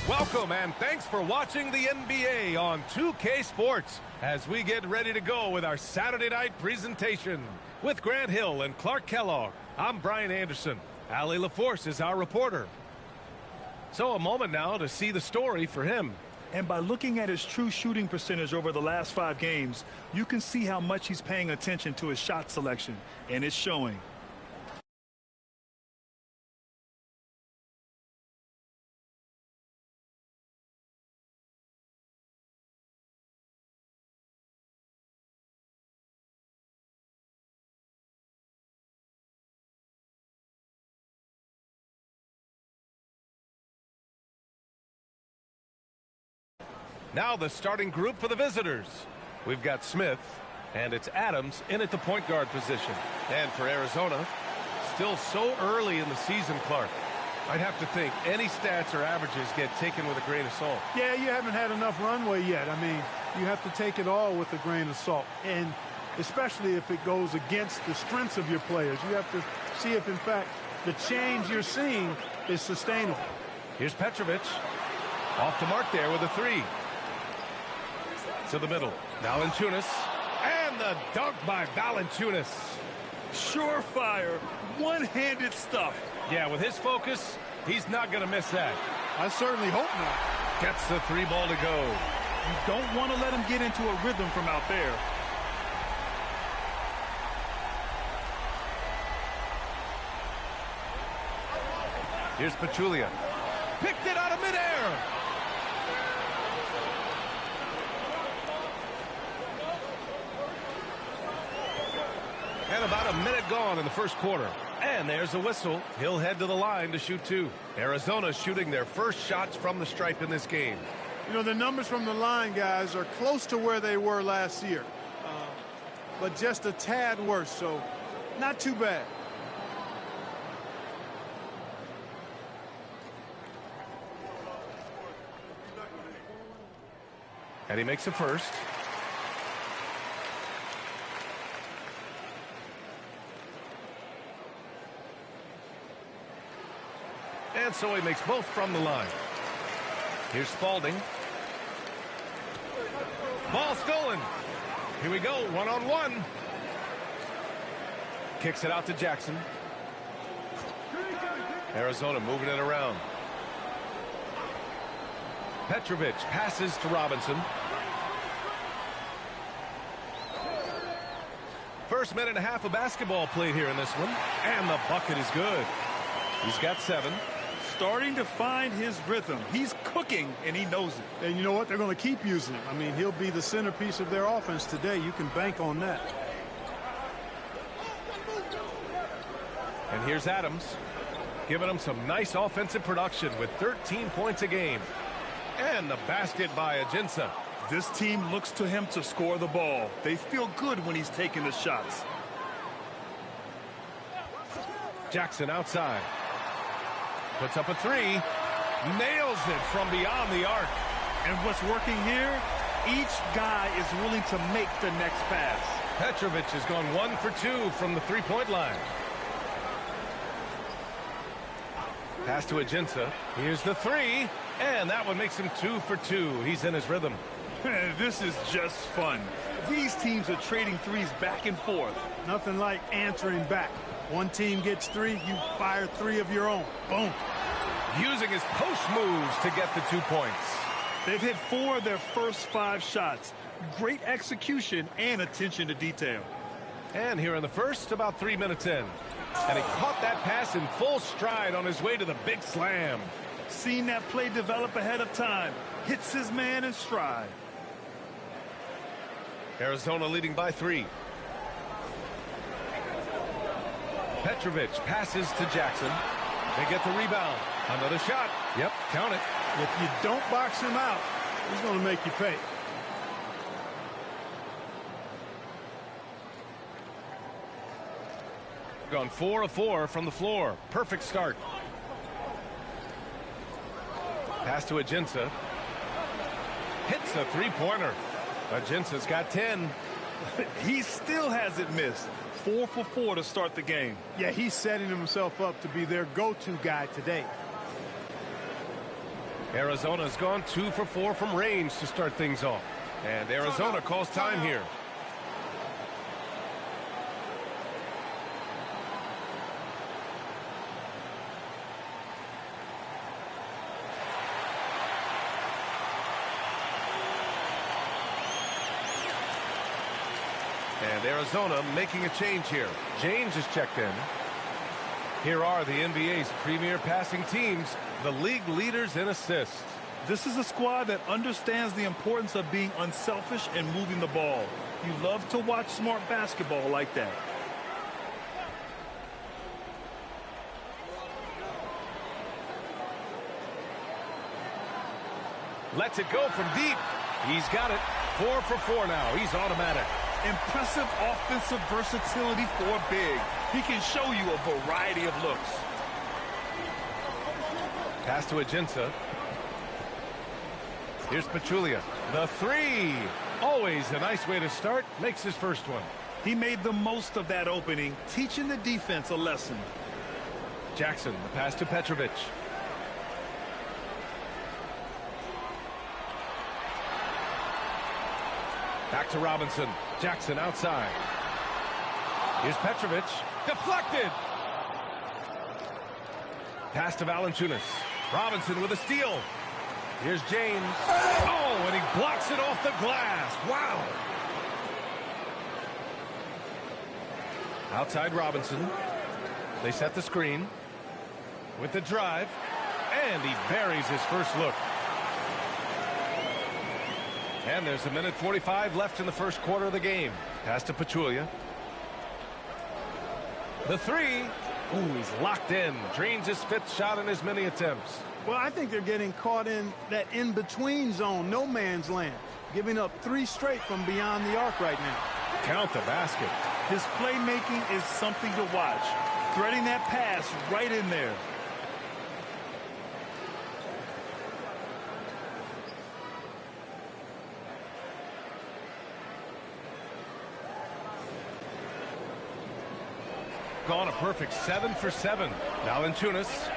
Welcome and thanks for watching the NBA on 2K Sports as we get ready to go with our Saturday night presentation. With Grant Hill and Clark Kellogg, I'm Brian Anderson. Allie LaForce is our reporter. So a moment now to see the story for him. And by looking at his true shooting percentage over the last 5 games, you can see how much he's paying attention to his shot selection, and it's showing. Now the starting group for the visitors. We've got Smith, and it's Adams in at the point guard position. And for Arizona, still so early in the season, Clark, I'd have to think any stats or averages get taken with a grain of salt. Yeah, you haven't had enough runway yet. I mean, you have to take it all with a grain of salt. And especially if it goes against the strengths of your players. You have to see if, in fact, the change you're seeing is sustainable. Here's Petrovic. Off the mark there with a 3. To the middle. Valanciunas. And the dunk by Valanciunas. Surefire, one-handed stuff. Yeah, with his focus, he's not going to miss that. I certainly hope not. Gets the 3 ball to go. You don't want to let him get into a rhythm from out there. Here's Pachulia. Picked it out of midair. And about a minute gone in the first quarter. And there's a whistle. He'll head to the line to shoot 2. Arizona shooting their first shots from the stripe in this game. You know, the numbers from the line, guys, are close to where they were last year. But just a tad worse, so not too bad. And he makes a first. And so he makes both from the line. Here's Spalding. Ball stolen. Here we go, one-on-one. Kicks it out to Jackson. Arizona moving it around. Petrovic passes to Robinson. First minute and a half of basketball played here in this one. And the bucket is good. He's got 7. Starting to find his rhythm. He's cooking, and he knows it. And you know what? They're going to keep using him. I mean, he'll be the centerpiece of their offense today. You can bank on that. And here's Adams, giving them some nice offensive production with 13 points a game. And the basket by Ajinça. This team looks to him to score the ball. They feel good when he's taking the shots. Jackson outside. Puts up a 3. Nails it from beyond the arc. And what's working here? Each guy is willing to make the next pass. Petrovic has gone 1 for 2 from the 3-point line. Pass to Ajinça. Here's the 3. And that one makes him 2 for 2. He's in his rhythm. This is just fun. These teams are trading threes back and forth. Nothing like answering back. One team gets 3, you fire 3 of your own. Boom. Using his post moves to get the 2 points. They've hit 4 of their first 5 shots. Great execution and attention to detail. And here in the first, about 3 minutes in. And he caught that pass in full stride on his way to the big slam. Seen that play develop ahead of time. Hits his man in stride. Arizona leading by 3. Petrovic passes to Jackson. They get the rebound. Another shot. Yep, count it. If you don't box him out, he's going to make you pay. Gone 4 of 4 from the floor. Perfect start. Pass to Ajinça. Hits a 3-pointer. Ajinça's got 10. He still hasn't missed. 4 for 4 to start the game. Yeah, he's setting himself up to be their go-to guy today. Arizona's gone 2 for 4 from range to start things off. And Arizona calls time here. And Arizona making a change here. James is checked in. Here are the NBA's premier passing teams, the league leaders in assists. This is a squad that understands the importance of being unselfish and moving the ball. You love to watch smart basketball like that. Lets it go from deep. He's got it. 4 for 4 now. He's automatic. Impressive offensive versatility for big. He can show you a variety of looks. Pass to Ajinça. Here's Pachulia. The 3. Always a nice way to start. Makes his first one. He made the most of that opening, teaching the defense a lesson. Jackson, the pass to Petrovic. Back to Robinson. Jackson outside. Here's Petrovic. Deflected. Pass to Valanciunas. Robinson with a steal. Here's James. Oh, and he blocks it off the glass. Wow. Outside Robinson. They set the screen. With the drive. And he buries his first look. And there's 1:45 left in the first quarter of the game. Pass to Pachulia. The 3. Ooh, he's locked in. Drains his 5th shot in as many attempts. Well, I think they're getting caught in that in-between zone, no man's land, giving up 3 straight from beyond the arc right now. Count the basket. His playmaking is something to watch. Threading that pass right in there. Gone a perfect 7 for 7. Valanciunas.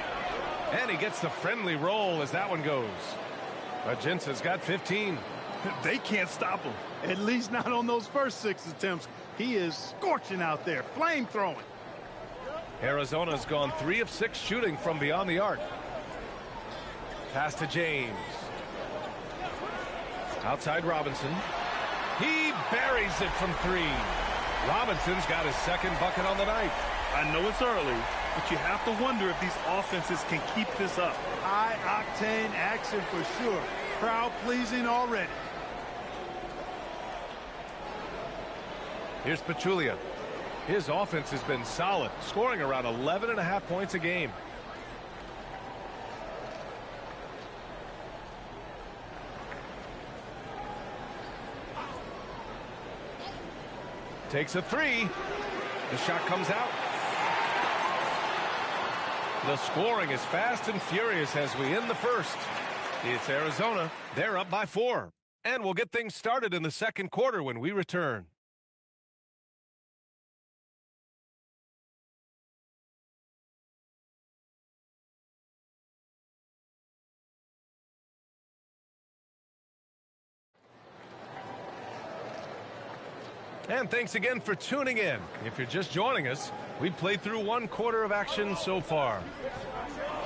And he gets the friendly roll as that one goes. Ajinça's got 15. They can't stop him. At least not on those first 6 attempts. He is scorching out there, flame throwing. Arizona's gone 3 of 6 shooting from beyond the arc. Pass to James. Outside Robinson. He buries it from 3. Robinson's got his 2nd bucket on the night. I know it's early, but you have to wonder if these offenses can keep this up. High-octane action for sure. Crowd-pleasing already. Here's Pachulia. His offense has been solid, scoring around 11.5 points a game. Takes a 3. The shot comes out. The scoring is fast and furious as we end the first. It's Arizona. They're up by 4. And we'll get things started in the second quarter when we return. And thanks again for tuning in. If you're just joining us, we've played through 1 quarter of action so far.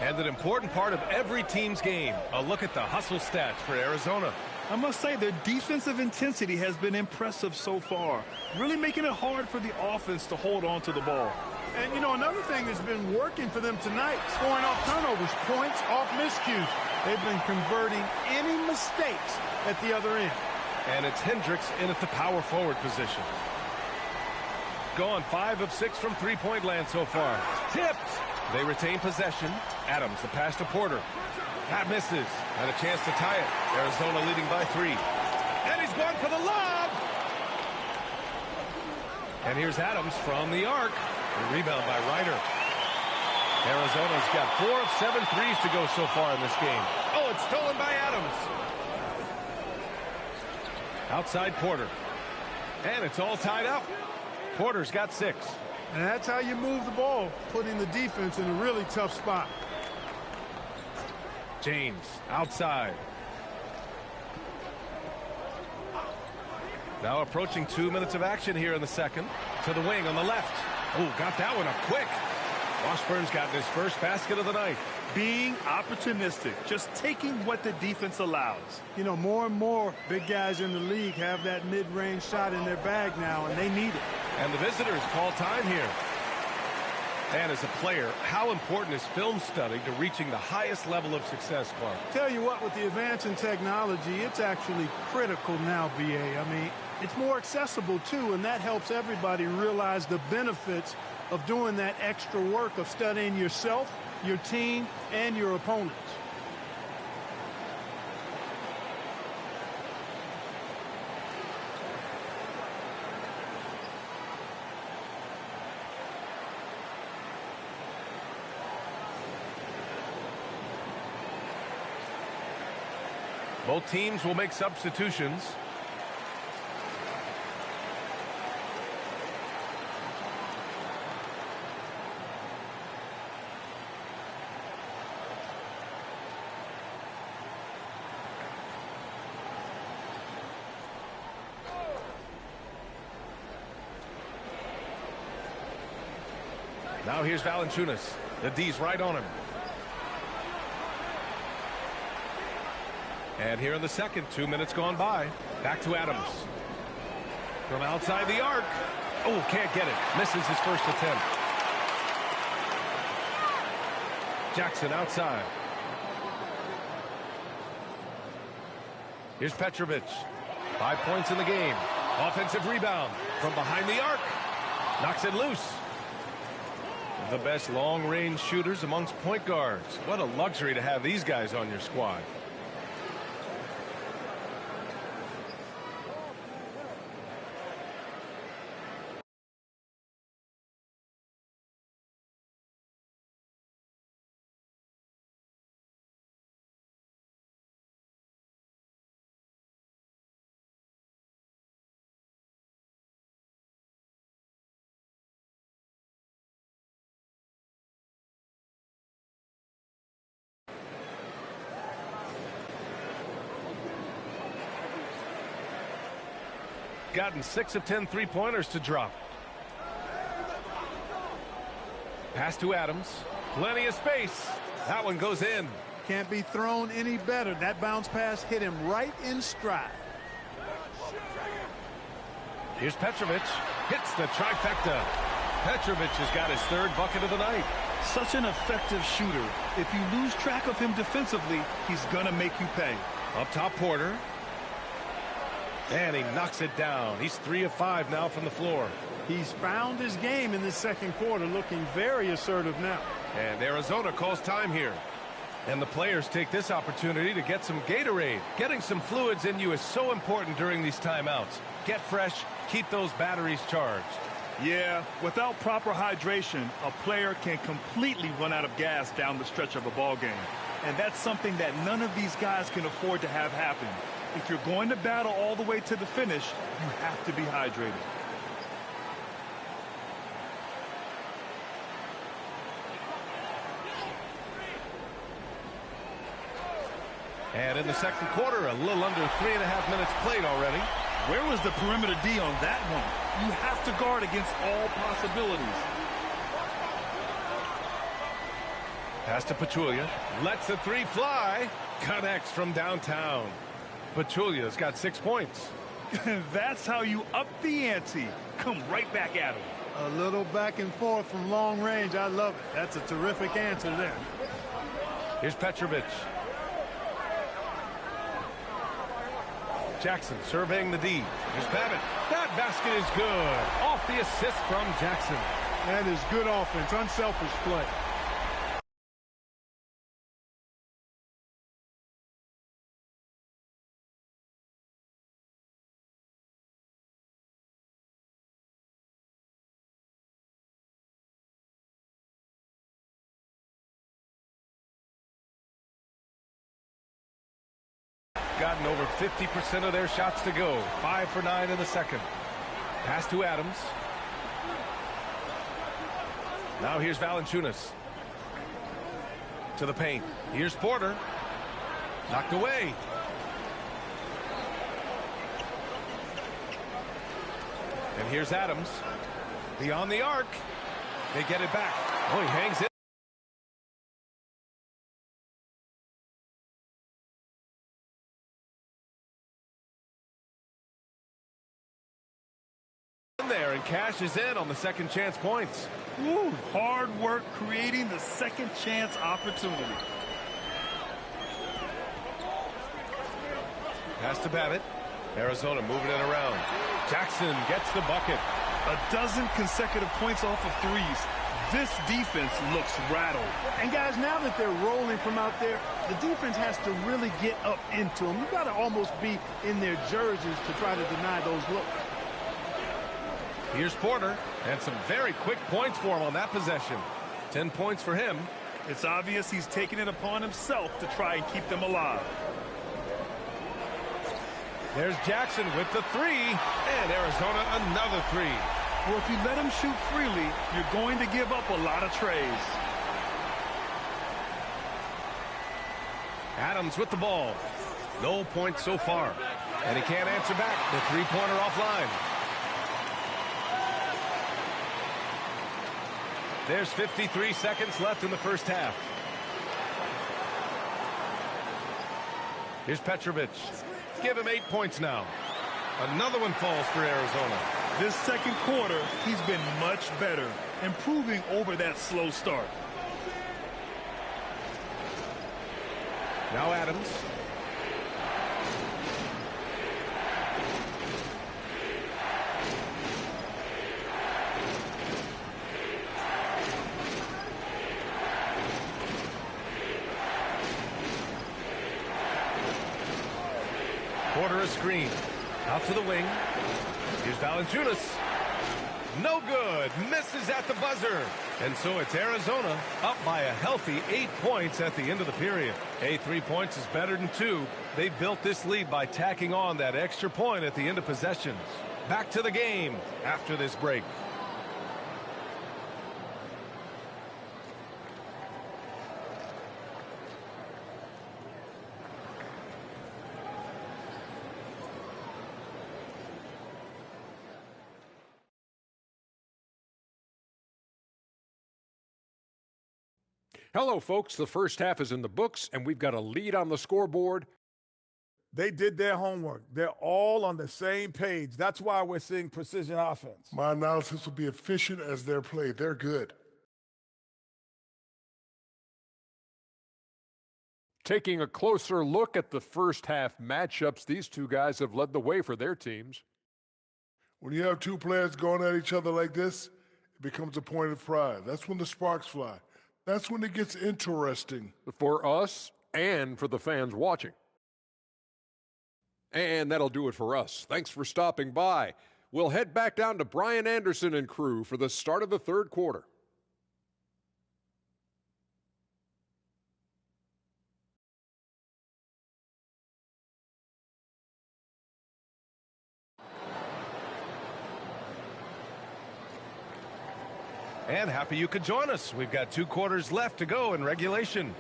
And an important part of every team's game, a look at the hustle stats for Arizona. I must say their defensive intensity has been impressive so far, really making it hard for the offense to hold on to the ball. And, you know, another thing that's been working for them tonight, scoring off turnovers, points off miscues. They've been converting any mistakes at the other end. And it's Hendricks in at the power forward position. Gone 5 of 6 from three-point land so far. Tipped. They retain possession. Adams, the pass to Porter. That misses. And a chance to tie it. Arizona leading by 3. And he's going for the lob. And here's Adams from the arc. A rebound by Ryder. Arizona's got 4 of 7 threes to go so far in this game. Oh, it's stolen by Adams. Outside Porter. And it's all tied up. Porter's got 6. And that's how you move the ball, putting the defense in a really tough spot. James outside. Now approaching 2 minutes of action here in the second. To the wing on the left. Oh, got that one up quick. Washburn's gotten his first basket of the night. Being opportunistic, just taking what the defense allows. You know, more and more big guys in the league have that mid-range shot in their bag now, and they need it. And the visitors call time here. And as a player, how important is film study to reaching the highest level of success, Clark? Tell you what, with the advance in technology, it's actually critical now, B.A. I mean, it's more accessible, too, and that helps everybody realize the benefits of doing that extra work of studying yourself, your team, and your opponents. Both teams will make substitutions. Now here's Valanciunas. The D's right on him. And here in the second, 2 minutes gone by. Back to Adams. From outside the arc. Oh, can't get it. Misses his first attempt. Jackson outside. Here's Petrovic. 5 points in the game. Offensive rebound from behind the arc. Knocks it loose. The best long-range shooters amongst point guards. What a luxury to have these guys on your squad. Gotten 6 of 10 three-pointers to drop. Pass to Adams. Plenty of space. That one goes in. Can't be thrown any better. That bounce pass hit him right in stride. Here's Petrovic. Hits the trifecta. Petrovic has got his third bucket of the night. Such an effective shooter. If you lose track of him defensively, he's gonna make you pay. Up top, Porter. And he knocks it down. He's 3 of 5 now from the floor. He's found his game in this second quarter, looking very assertive now. And Arizona calls time here. And the players take this opportunity to get some Gatorade. Getting some fluids in you is so important during these timeouts. Get fresh, keep those batteries charged. Yeah, without proper hydration, a player can completely run out of gas down the stretch of a ball game. And that's something that none of these guys can afford to have happen. If you're going to battle all the way to the finish, you have to be hydrated. And in the second quarter, a little under 3.5 minutes played already. Where was the perimeter D on that one? You have to guard against all possibilities. Pass to Pachulia. Lets the three fly. Connects from downtown. Pachulia's got 6 points. That's how you up the ante. Come right back at him. A little back and forth from long range. I love it. That's a terrific answer there. Here's Petrovic. Jackson surveying the D. Here's Babbitt. That basket is good. Off the assist from Jackson. That is good offense. Unselfish play. Gotten over 50% of their shots to go. 5 for 9 in the second. Pass to Adams. Now here's Valanciunas. To the paint. Here's Porter. Knocked away. And here's Adams. Beyond the arc. They get it back. Oh, he hangs it. There and cashes in on the second chance points. Ooh, hard work creating the second chance opportunity. Pass to Babbitt. Arizona moving it around. Jackson gets the bucket. A dozen consecutive points off of threes. This defense looks rattled. And guys, now that they're rolling from out there, the defense has to really get up into them. You've got to almost be in their jerseys to try to deny those looks. Here's Porter, and some very quick points for him on that possession. 10 points for him. It's obvious he's taking it upon himself to try and keep them alive. There's Jackson with the three, and Arizona another three. Well, if you let him shoot freely, you're going to give up a lot of trays. Adams with the ball. No points so far. And he can't answer back. The three-pointer offline. There's 53 seconds left in the first half. Here's Petrovic. Give him 8 points now. Another one falls for Arizona. This second quarter, he's been much better, improving over that slow start. Now Adams. Porter a screen. Out to the wing. Here's Valanciunas. No good. Misses at the buzzer. And so it's Arizona up by a healthy 8 points at the end of the period. 3 points is better than 2. They built this lead by tacking on that extra point at the end of possessions. Back to the game after this break. Hello, folks. The first half is in the books, and we've got a lead on the scoreboard. They did their homework. They're all on the same page. That's why we're seeing precision offense. My analysis will be efficient as their play. They're good. Taking a closer look at the first half matchups, these two guys have led the way for their teams. When you have two players going at each other like this, it becomes a point of pride. That's when the sparks fly. That's when it gets interesting. For us and for the fans watching. And that'll do it for us. Thanks for stopping by. We'll head back down to Brian Anderson and crew for the start of the third quarter. And happy you could join us. We've got 2 quarters left to go in regulation.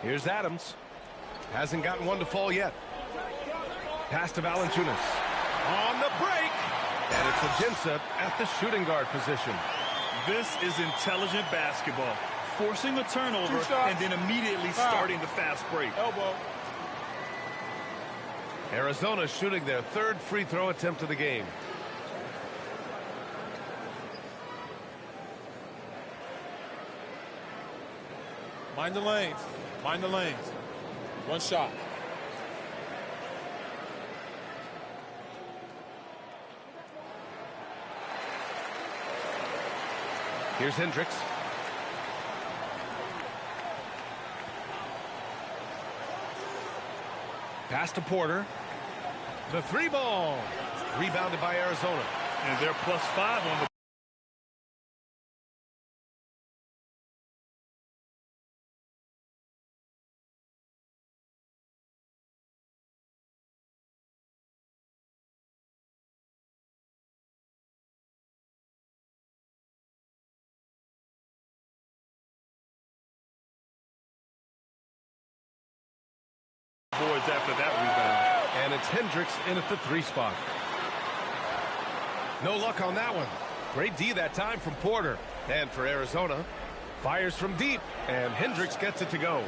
Here's Adams. Hasn't gotten one to fall yet. Pass to Valanciunas. On the break. And it's Ajinça at the shooting guard position. This is intelligent basketball. Forcing a turnover and then immediately starting the fast break. Elbow. Arizona shooting their 3rd free throw attempt of the game. Mind the lanes. Mind the lanes. One shot. Here's Hendricks. Pass to Porter. The 3-ball. Rebounded by Arizona. And they're +5 on the boards after that rebound. And it's Hendricks in at the 3 spot. No luck on that one. Great D that time from Porter. And for Arizona, fires from deep, and Hendricks gets it to go.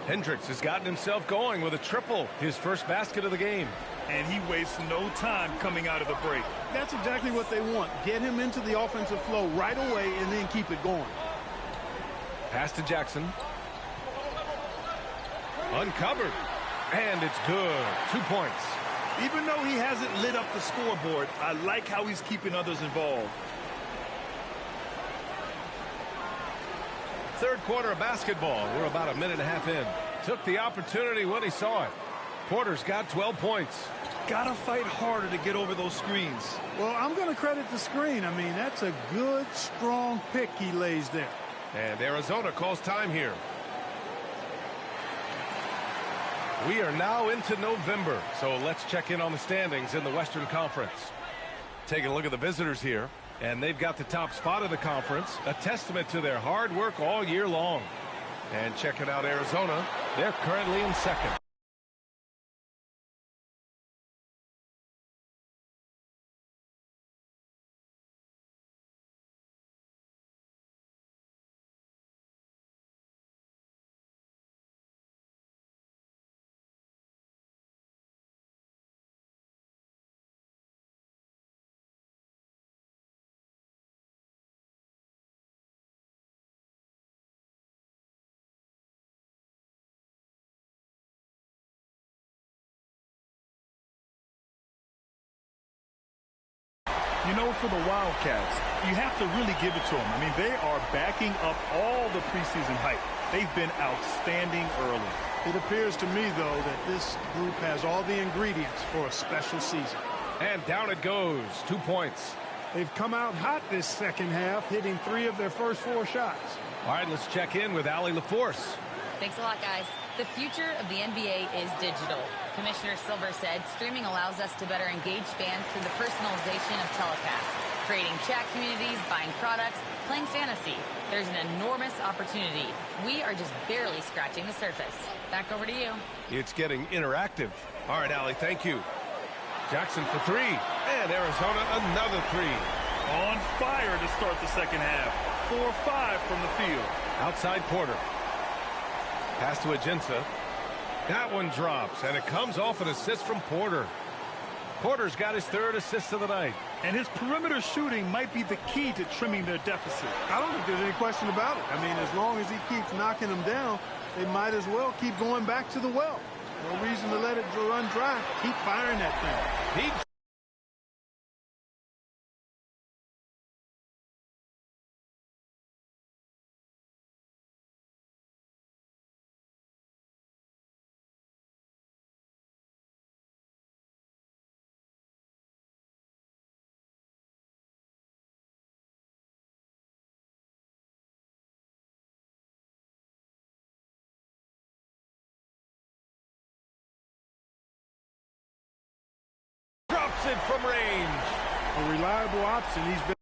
Hendricks has gotten himself going with a triple, his first basket of the game. And he wastes no time coming out of the break. That's exactly what they want. Get him into the offensive flow right away and then keep it going. Pass to Jackson. Uncovered. And it's good. 2 points. Even though he hasn't lit up the scoreboard, I like how he's keeping others involved. Third quarter of basketball. We're about a minute and a half in. Took the opportunity when he saw it. Porter's got 12 points. Gotta fight harder to get over those screens. Well, I'm going to credit the screen. I mean, that's a good, strong pick he lays there. And Arizona calls time here. We are now into November, so let's check in on the standings in the Western Conference. Taking a look at the visitors here, and they've got the top spot of the conference, a testament to their hard work all year long. And checking out Arizona, they're currently in second. You know, for the Wildcats, you have to really give it to them. I mean, they are backing up all the preseason hype. They've been outstanding early. It appears to me, though, that this group has all the ingredients for a special season. And down it goes. 2 points. They've come out hot this second half, hitting 3 of their first 4 shots. All right, let's check in with Allie LaForce. Thanks a lot, guys. The future of the NBA is digital. Commissioner Silver said streaming allows us to better engage fans through the personalization of telecasts, creating chat communities, buying products, playing fantasy. There's an enormous opportunity. We are just barely scratching the surface. Back over to you. It's getting interactive. All right, Allie, thank you. Jackson for 3. And Arizona another 3. On fire to start the second half. 4-5 from the field. Outside Porter. Pass to Ajinça. That one drops, and it comes off an assist from Porter. Porter's got his 3rd assist of the night. And his perimeter shooting might be the key to trimming their deficit. I don't think there's any question about it. I mean, as long as he keeps knocking them down, they might as well keep going back to the well. No reason to let it run dry. Keep firing that thing. He drops it from range. A reliable option. He's been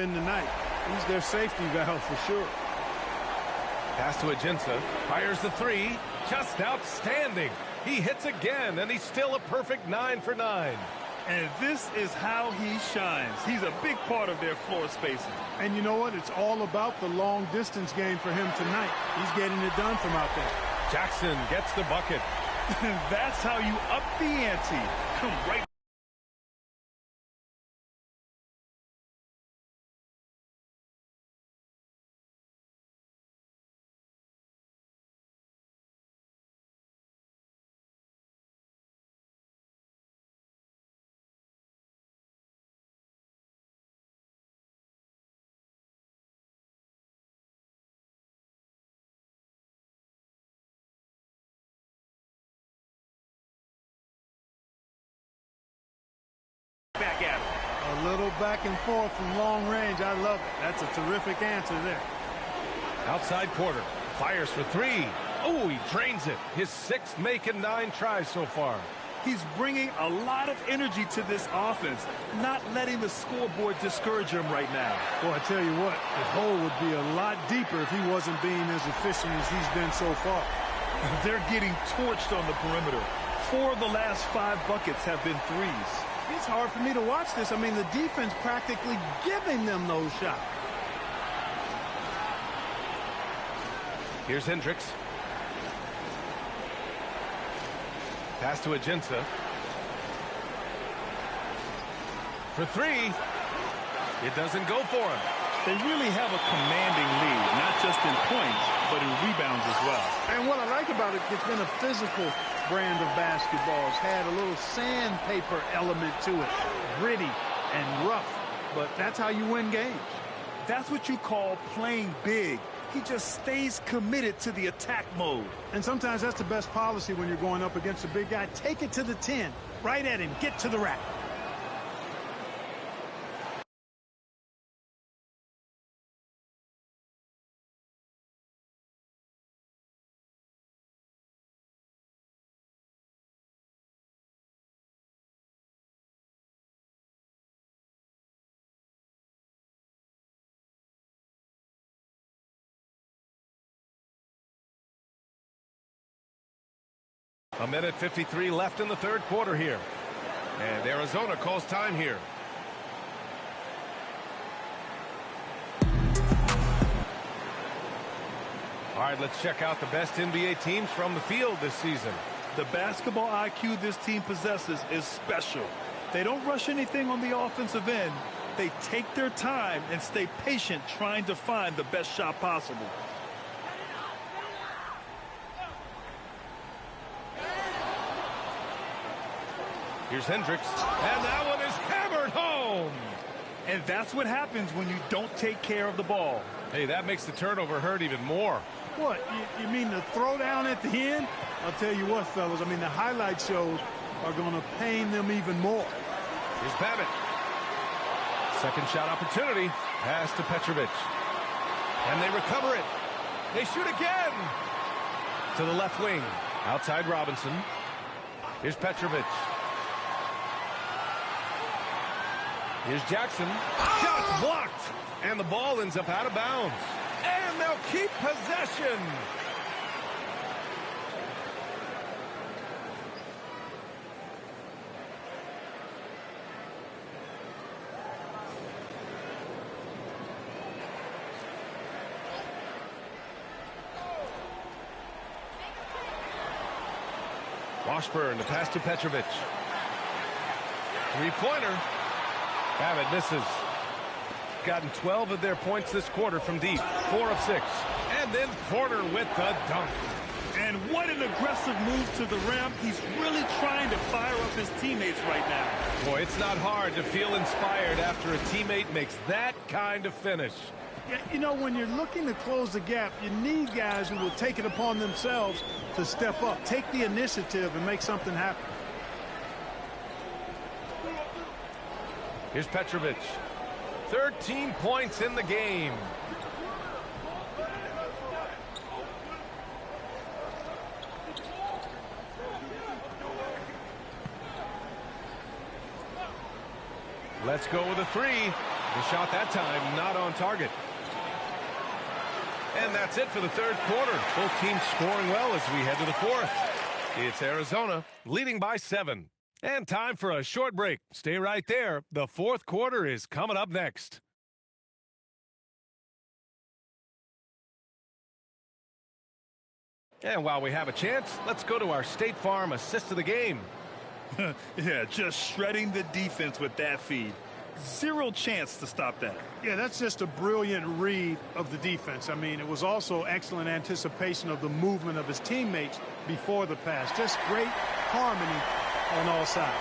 in tonight. He's their safety valve for sure. Pass to Ajinça. Fires the 3. Just outstanding. He hits again, and he's still a perfect 9 for 9. And this is how he shines. He's a big part of their floor spacing. And you know what? It's all about the long distance game for him tonight. He's getting it done from out there. Jackson gets the bucket. That's how you up the ante. Come right go back and forth from long range. I love it. That's a terrific answer there. Outside quarter. Fires for three. Oh, he drains it. His 6th make in 9 tries so far. He's bringing a lot of energy to this offense, not letting the scoreboard discourage him right now. Boy, I tell you what, the hole would be a lot deeper if he wasn't being as efficient as he's been so far. They're getting torched on the perimeter. 4 of the last 5 buckets have been threes. It's hard for me to watch this. I mean, the defense practically giving them those shots. Here's Hendricks. Pass to Ajinça. For 3. It doesn't go for him. They really have a commanding lead, not just in points, but in rebounds as well. And what I like about it, it's been a physical brand of basketball. It's had a little sandpaper element to it. Gritty and rough, but that's how you win games. That's what you call playing big. He just stays committed to the attack mode. And sometimes that's the best policy when you're going up against a big guy. Take it to the 10. Right at him. Get to the rack. A minute 53 left in the 3rd quarter here. And Arizona calls time here. All right, let's check out the best NBA teams from the field this season. The basketball IQ this team possesses is special. They don't rush anything on the offensive end. They take their time and stay patient trying to find the best shot possible. Here's Hendricks, and that one is hammered home. And that's what happens when you don't take care of the ball. Hey, that makes the turnover hurt even more. What, you mean the throwdown at the end? I'll tell you what, fellas, I mean, the highlight shows are going to pain them even more. Here's Babbitt. Second shot opportunity. Pass to Petrovic. And they recover it. They shoot again. To the left wing. Outside Robinson. Here's Petrovic. Here's Jackson. Shot blocked. And the ball ends up out of bounds. And they'll keep possession. Washburn, the pass to Petrovic. Three-pointer. Babbitt misses. Gotten 12 of their points this quarter from deep. 4 of 6. And then Porter with the dunk. And what an aggressive move to the rim. He's really trying to fire up his teammates right now. Boy, it's not hard to feel inspired after a teammate makes that kind of finish. Yeah, you know, when you're looking to close the gap, you need guys who will take it upon themselves to step up, take the initiative, and make something happen. Here's Petrovic. 13 points in the game. Let's go with a three. The shot that time not on target. And that's it for the 3rd quarter. Both teams scoring well as we head to the 4th. It's Arizona leading by 7. And time for a short break. Stay right there. The 4th quarter is coming up next. And while we have a chance, let's go to our State Farm assist of the game. Yeah, just shredding the defense with that feed. Zero chance to stop that. Yeah, that's just a brilliant read of the defense. I mean, it was also excellent anticipation of the movement of his teammates before the pass. Just great harmony on all sides.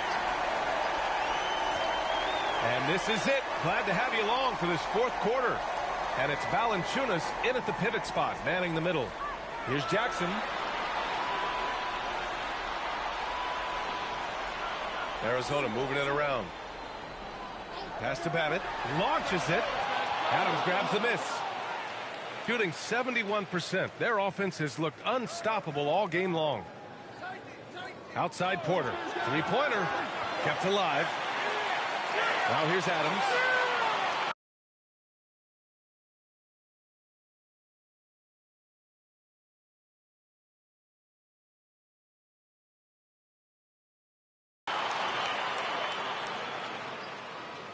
And this is it. Glad to have you along for this 4th quarter. And it's Valanciunas in at the pivot spot, manning the middle. Here's Jackson. Arizona moving it around. Pass to Babbitt. Launches it. Adams grabs the miss. Shooting 71%. Their offense has looked unstoppable all game long. Outside Porter. Three-pointer. Kept alive. Now here's Adams.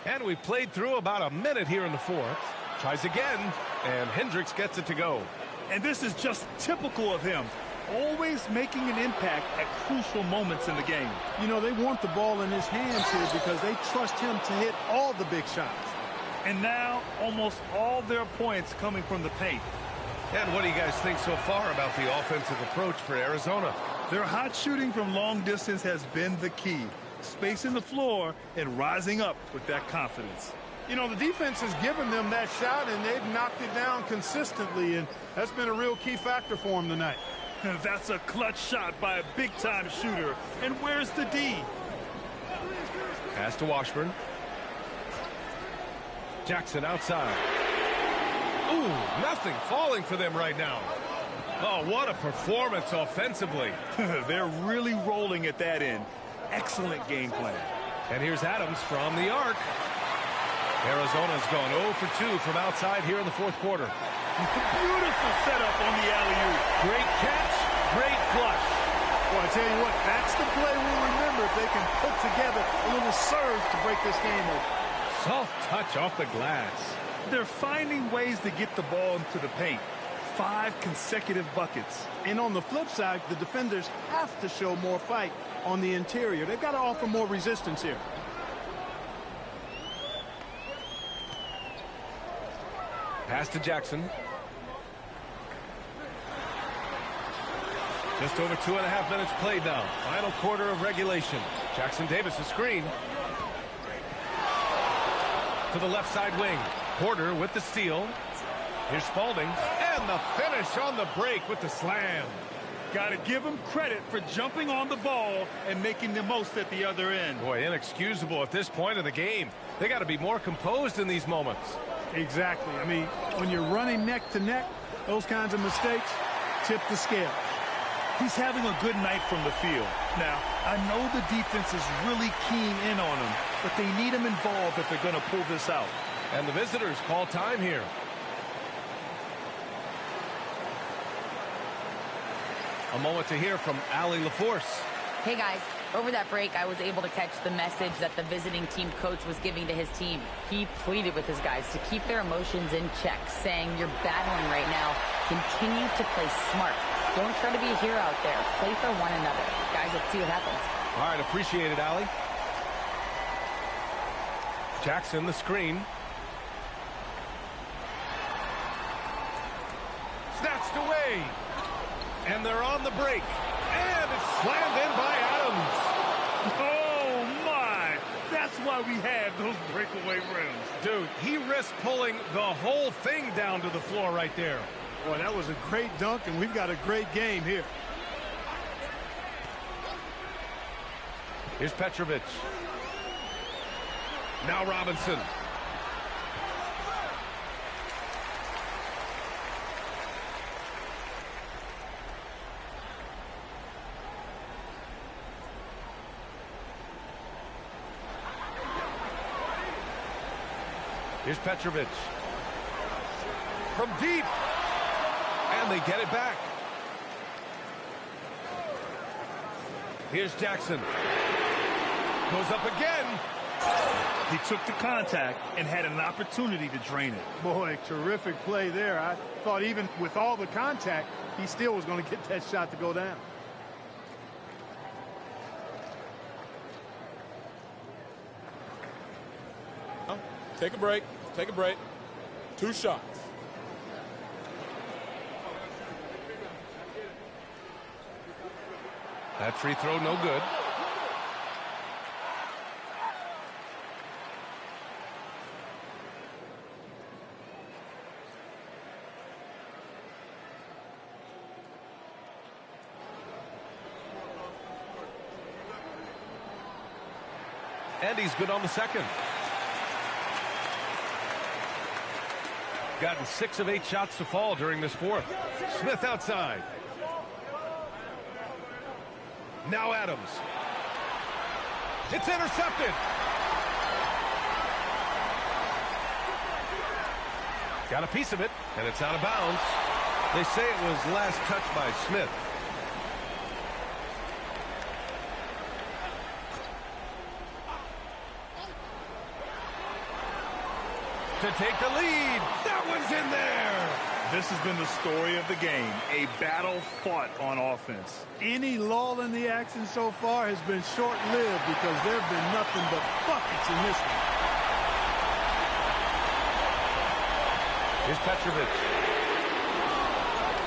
And we played through about a minute here in the fourth. Tries again, and Hendricks gets it to go. And this is just typical of him. Always making an impact at crucial moments in the game. You know, they want the ball in his hands here because they trust him to hit all the big shots. And now, almost all their points coming from the paint. And what do you guys think so far about the offensive approach for Arizona? Their hot shooting from long distance has been the key. Spacing the floor and rising up with that confidence. You know, the defense has given them that shot, and they've knocked it down consistently, and that's been a real key factor for them tonight. That's a clutch shot by a big-time shooter. And where's the D? Pass to Washburn. Jackson outside. Ooh, nothing falling for them right now. Oh, what a performance offensively. They're really rolling at that end. Excellent game plan. And here's Adams from the arc. Arizona's gone 0 for 2 from outside here in the fourth quarter. Beautiful setup on the alley-oop. Great catch, great flush. Well, I tell you what, that's the play we'll remember if they can put together a little surge to break this game open. Soft touch off the glass. They're finding ways to get the ball into the paint. 5 consecutive buckets. And on the flip side, the defenders have to show more fight on the interior. They've got to offer more resistance here. Pass to Jackson. Just over 2.5 minutes played now. Final quarter of regulation. Jackson Davis, a screen. To the left side wing. Porter with the steal. Here's Spalding. And the finish on the break with the slam. Got to give him credit for jumping on the ball and making the most at the other end. Boy, inexcusable at this point of the game. They got to be more composed in these moments. Exactly. I mean, when you're running neck to neck, those kinds of mistakes tip the scale. He's having a good night from the field. Now, I know the defense is really keen in on him, but they need him involved if they're going to pull this out. And the visitors call time here. A moment to hear from Allie LaForce. Hey guys, over that break, I was able to catch the message that the visiting team coach was giving to his team. He pleaded with his guys to keep their emotions in check, saying, you're battling right now. Continue to play smart. Don't try to be a hero out there. Play for one another. Guys, let's see what happens. All right, appreciate it, Allie. Jackson, the screen. Snatched away. And they're on the break. And it's slammed in by Adams. Oh, my. That's why we have those breakaway rims. Dude, he risked pulling the whole thing down to the floor right there. Boy, that was a great dunk, and we've got a great game here. Here's Petrovic. Now Robinson. Here's Petrovic. From deep. And they get it back. Here's Jackson. Goes up again. He took the contact and had an opportunity to drain it. Boy, terrific play there. I thought even with all the contact, he still was going to get that shot to go down. Take a break. Take a break. 2 shots. That free throw no good. And he's good on the second. Gotten 6 of 8 shots to fall during this fourth. Smith outside. Now Adams. It's intercepted. Got a piece of it, and it's out of bounds. They say it was last touched by Smith. To take the lead. That one's in there. This has been the story of the game, a battle fought on offense. Any lull in the action so far has been short-lived because there have been nothing but buckets in this one. Here's Petrovic.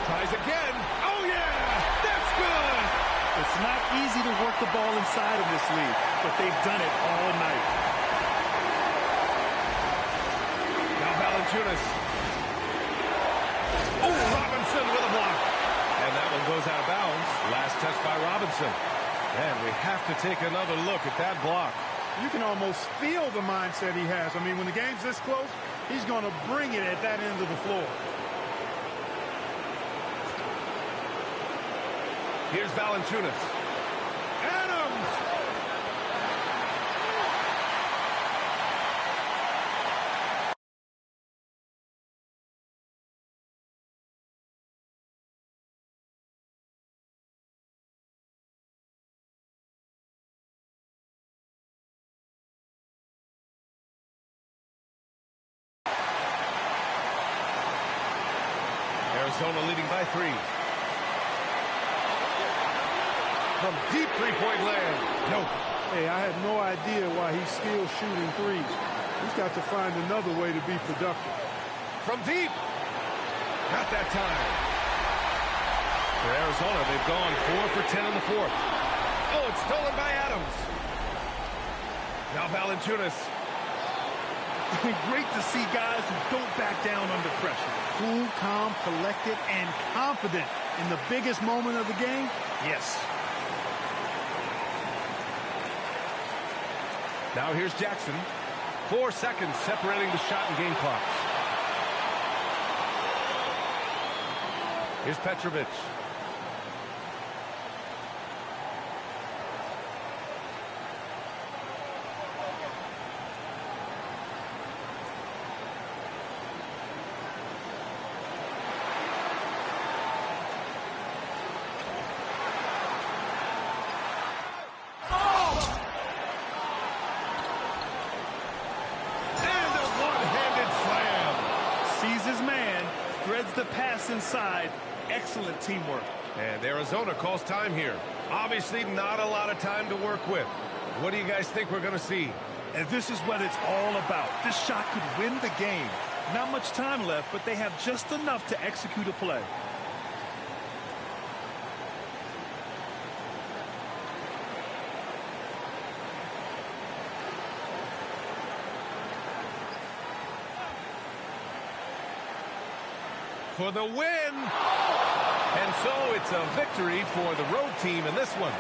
Tries again. Oh, yeah! That's good! It's not easy to work the ball inside of this league, but they've done it all night. Now Valanciunas. Oh, Robinson with a block. And that one goes out of bounds. Last touch by Robinson. And we have to take another look at that block. You can almost feel the mindset he has. I mean, when the game's this close, he's going to bring it at that end of the floor. Here's Valanciunas. Adams! Arizona leading by 3. From deep three-point land. Nope. Hey, I had no idea why he's still shooting threes. He's got to find another way to be productive. From deep. Not that time. For Arizona, they've gone 4 for 10 in the fourth. Oh, it's stolen by Adams. Now Valanciunas. Great to see guys who don't back down under pressure. Cool, calm, collected, and confident in the biggest moment of the game? Yes. Now here's Jackson. 4 seconds separating the shot and game clocks. Here's Petrovic. The pass inside. Excellent teamwork. And Arizona calls time here. Obviously not a lot of time to work with. What do you guys think we're going to see? And this is what it's all about. This shot could win the game. Not much time left, but they have just enough to execute a play. For the win. And so it's a victory for the road team in this one.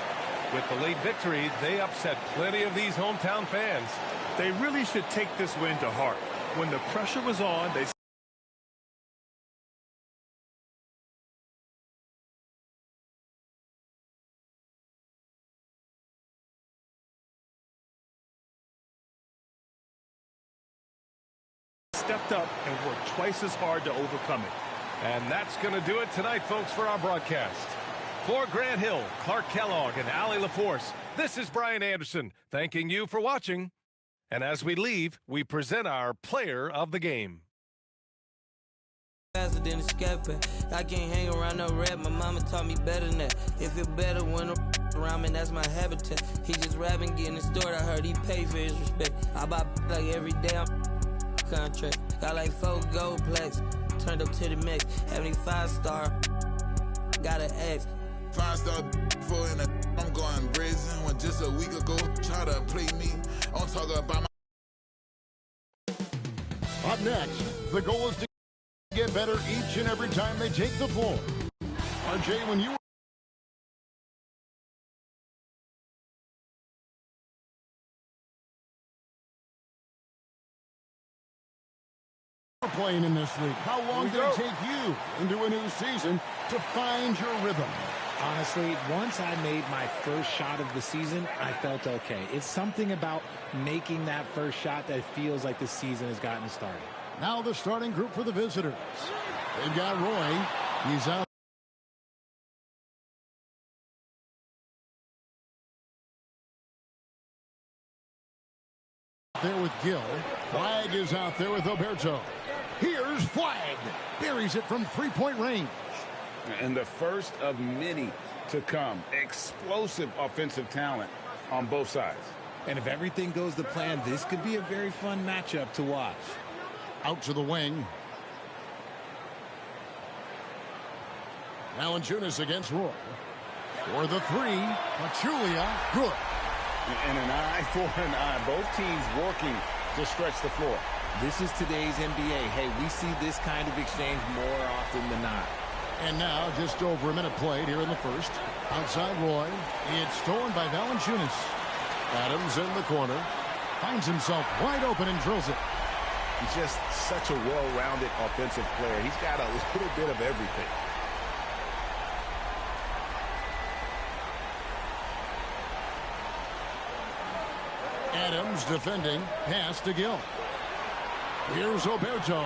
With the late victory, they upset plenty of these hometown fans. They really should take this win to heart. When the pressure was on, they stepped up and worked twice as hard to overcome it. And that's going to do it tonight, folks, for our broadcast. For Grant Hill, Clark Kellogg, and Allie LaForce, this is Brian Anderson, thanking you for watching. And as we leave, we present our player of the game. Faster than a scapping. I can't hang around no rap. My mama taught me better than that. It feel better when around me, that's my habitat. He just rapping, getting it stored. I heard he pay for his respect. I buy like every day I'm contract. Got like 4 gold plaques. Turned up to the max. Having 5-star. Got an X. 5-star for in a I'm going brazen. When just a week ago try to play me. I'm talking about my. Up next, the goal is to get better each and every time they take the floor. RJ, when you playing in this league. How long did it take you into a new season to find your rhythm? Honestly, once I made my first shot of the season, I felt okay. It's something about making that first shot that feels like the season has gotten started. Now the starting group for the visitors. They've got Roy. He's out there with Gill. Flagg is out there with Oberto. Here's Flagg. Buries it from three-point range. And the first of many to come. Explosive offensive talent on both sides. And if everything goes to plan, this could be a very fun matchup to watch. Out to the wing. Valanciunas against Roy. For the three, Pachulia, good. And an eye for an eye. Both teams working to stretch the floor. This is today's NBA. Hey, we see this kind of exchange more often than not. And now, just over a minute played here in the first. Outside Roy. It's stolen by Valanciunas. Adams in the corner. Finds himself wide open and drills it. He's just such a well-rounded offensive player. He's got a little bit of everything. Adams defending. Pass to Gill. Here's Oberto.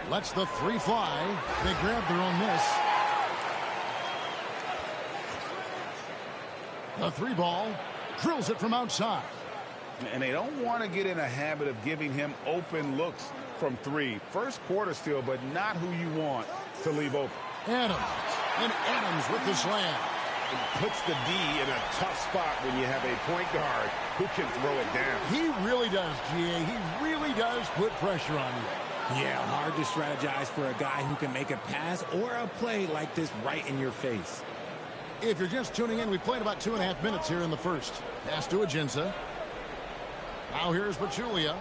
Lets the three fly. They grab their own miss. The three ball. Drills it from outside. And they don't want to get in a habit of giving him open looks from three. First quarter still, but not who you want to leave open. Adams. And Adams with the slam. It puts the D in a tough spot when you have a point guard who can throw it down. He really does, GA. He really does put pressure on you. Yeah, hard to strategize for a guy who can make a pass or a play like this right in your face. If you're just tuning in, we've played about 2.5 minutes here in the first. Pass to Ajinça. Now here's Pachulia.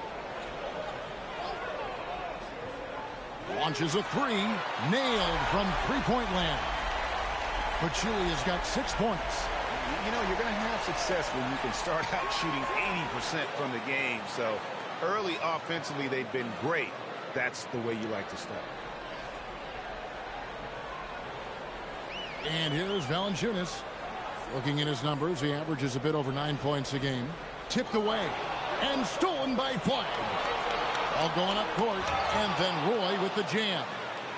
Launches a three. Nailed from three-point land. Pachulia's got 6 points. You know, you're going to have success when you can start out shooting 80% from the game. So early offensively, they've been great. That's the way you like to start. And here's Valanciunas. Looking at his numbers, he averages a bit over 9 points a game. Tipped away and stolen by Flagg. All going up court, and then Roy with the jam.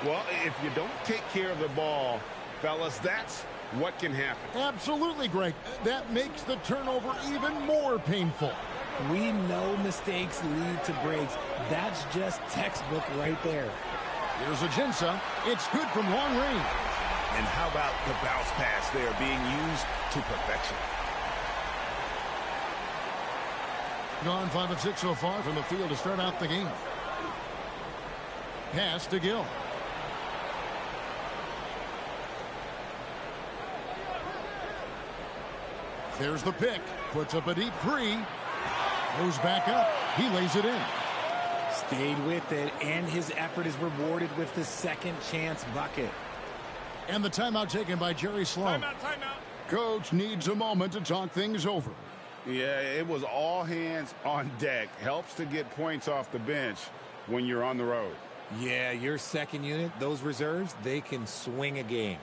Well, if you don't take care of the ball, fellas, that's what can happen. Absolutely, Greg. That makes the turnover even more painful. We know mistakes lead to breaks. That's just textbook right there. Here's Ajinça. It's good from long range. And how about the bounce pass there being used to perfection? Gone 5 of 6 so far from the field to start out the game. Pass to Gill. There's the pick. Puts up a deep three. Goes back up. He lays it in. Stayed with it, and his effort is rewarded with the second chance bucket. And the timeout taken by Jerry Sloan. Timeout. Coach needs a moment to talk things over. Yeah, it was all hands on deck. Helps to get points off the bench when you're on the road. Yeah, your second unit, those reserves, they can swing a game.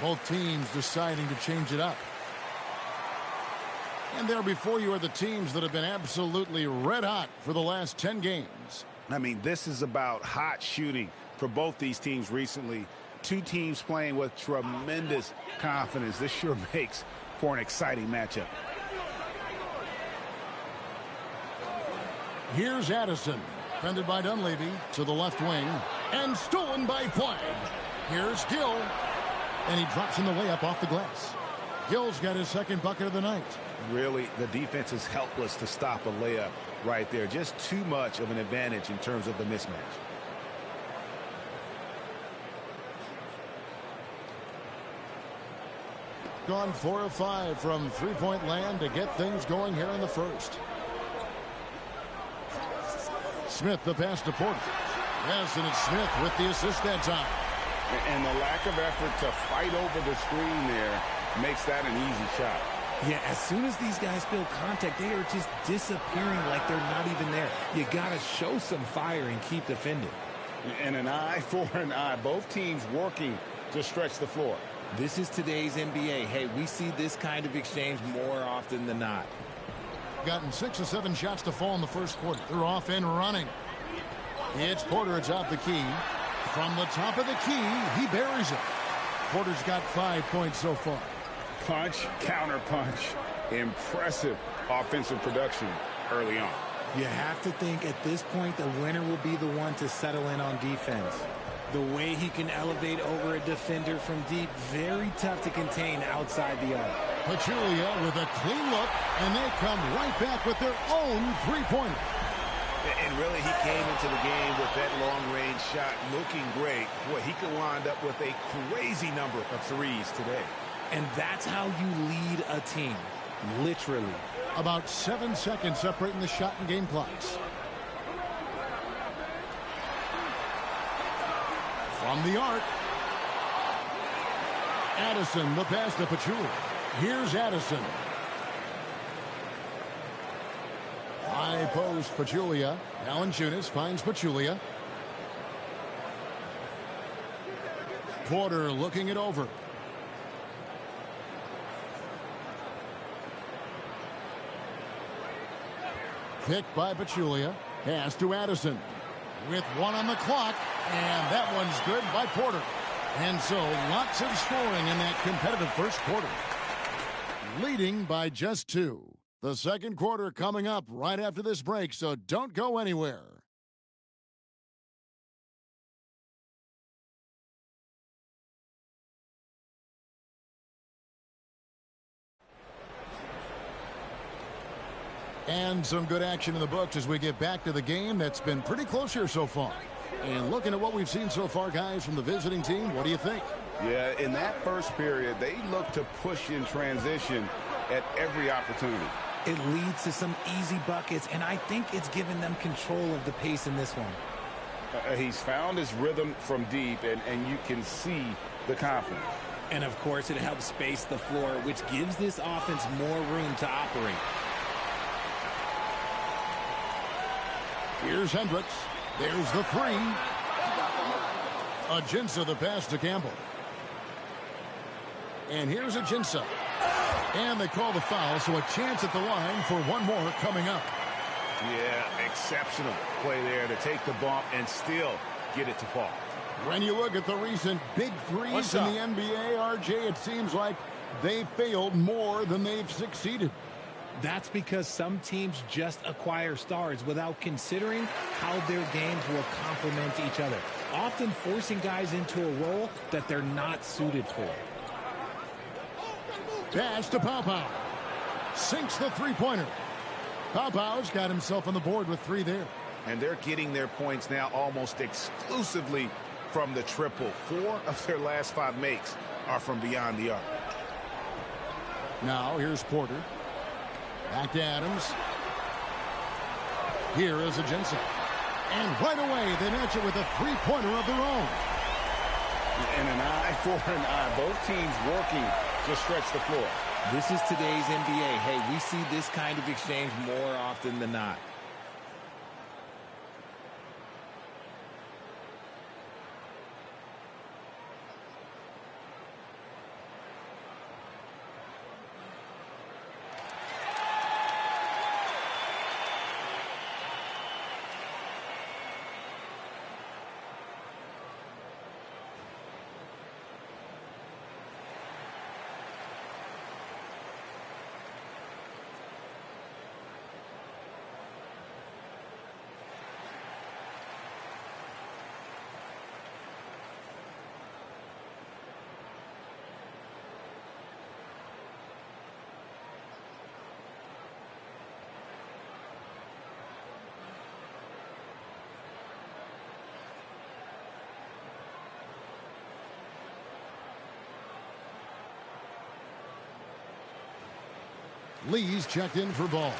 Both teams deciding to change it up. And there before you are the teams that have been absolutely red hot for the last 10 games. I mean, this is about hot shooting for both these teams recently. Two teams playing with tremendous confidence. This sure makes for an exciting matchup. Here's Addison, defended by Dunleavy to the left wing. And stolen by Flagg. Here's Gill. And he drops in the layup off the glass. Gill's got his second bucket of the night. Really, the defense is helpless to stop a layup right there. Just too much of an advantage in terms of the mismatch. Gone 4 of 5 from three-point land to get things going here in the first. Smith the pass to Porter. Yes, and it's Smith with the assist that time. And the lack of effort to fight over the screen there makes that an easy shot. Yeah, as soon as these guys feel contact, they are just disappearing like they're not even there. You got to show some fire and keep defending. And an eye for an eye. Both teams working to stretch the floor. This is today's NBA. Hey, we see this kind of exchange more often than not. Gotten 6 or 7 shots to fall in the first quarter. They're off and running. It's Porter atop the key. From the top of the key, he buries it. Porter's got 5 points so far. Punch, counter punch. Impressive offensive production early on. You have to think at this point the winner will be the one to settle in on defense. The way he can elevate over a defender from deep, very tough to contain outside the arc. Pachulia with a clean look, and they come right back with their own three-pointer. And really, he came into the game with that long-range shot looking great. Boy, he could wind up with a crazy number of threes today. And that's how you lead a team, literally. About 7 seconds separating the shot and game clocks. From the arc. Addison, the pass to Pachulia. Here's Addison. High post, Pachulia. Valanciunas finds Pachulia. Porter looking it over. Picked by Pachulia. Pass to Addison. With 1 on the clock. And that one's good by Porter. And so lots of scoring in that competitive first quarter. Leading by just 2. The second quarter coming up right after this break, so don't go anywhere. And some good action in the books as we get back to the game that's been pretty close here so far. And looking at what we've seen so far, guys, from the visiting team, what do you think? Yeah, in that first period, they look to push in transition at every opportunity. It leads to some easy buckets, and I think it's given them control of the pace in this one. He's found his rhythm from deep, and you can see the confidence. And, of course, it helps space the floor, which gives this offense more room to operate. Here's Hendricks. There's the 3. Ajinça the pass to Campbell. And here's Ajinça. And they call the foul, so a chance at the line for one more coming up. Yeah, exceptional play there to take the bump and still get it to fall. When you look at the recent big threes in the NBA, RJ, it seems like they failed more than they've succeeded. That's because some teams just acquire stars without considering how their games will complement each other, often forcing guys into a role that they're not suited for. Pass to Pau. Sinks the three-pointer. Pau's got himself on the board with 3 there. And they're getting their points now almost exclusively from the triple. 4 of their last 5 makes are from beyond the arc. Now here's Porter. Back to Adams. Here is Ajinça. And right away they match it with a three-pointer of their own. And an eye for an eye. Both teams working to stretch the floor. This is today's NBA. Hey, we see this kind of exchange more often than not. Lee's checked in for ball.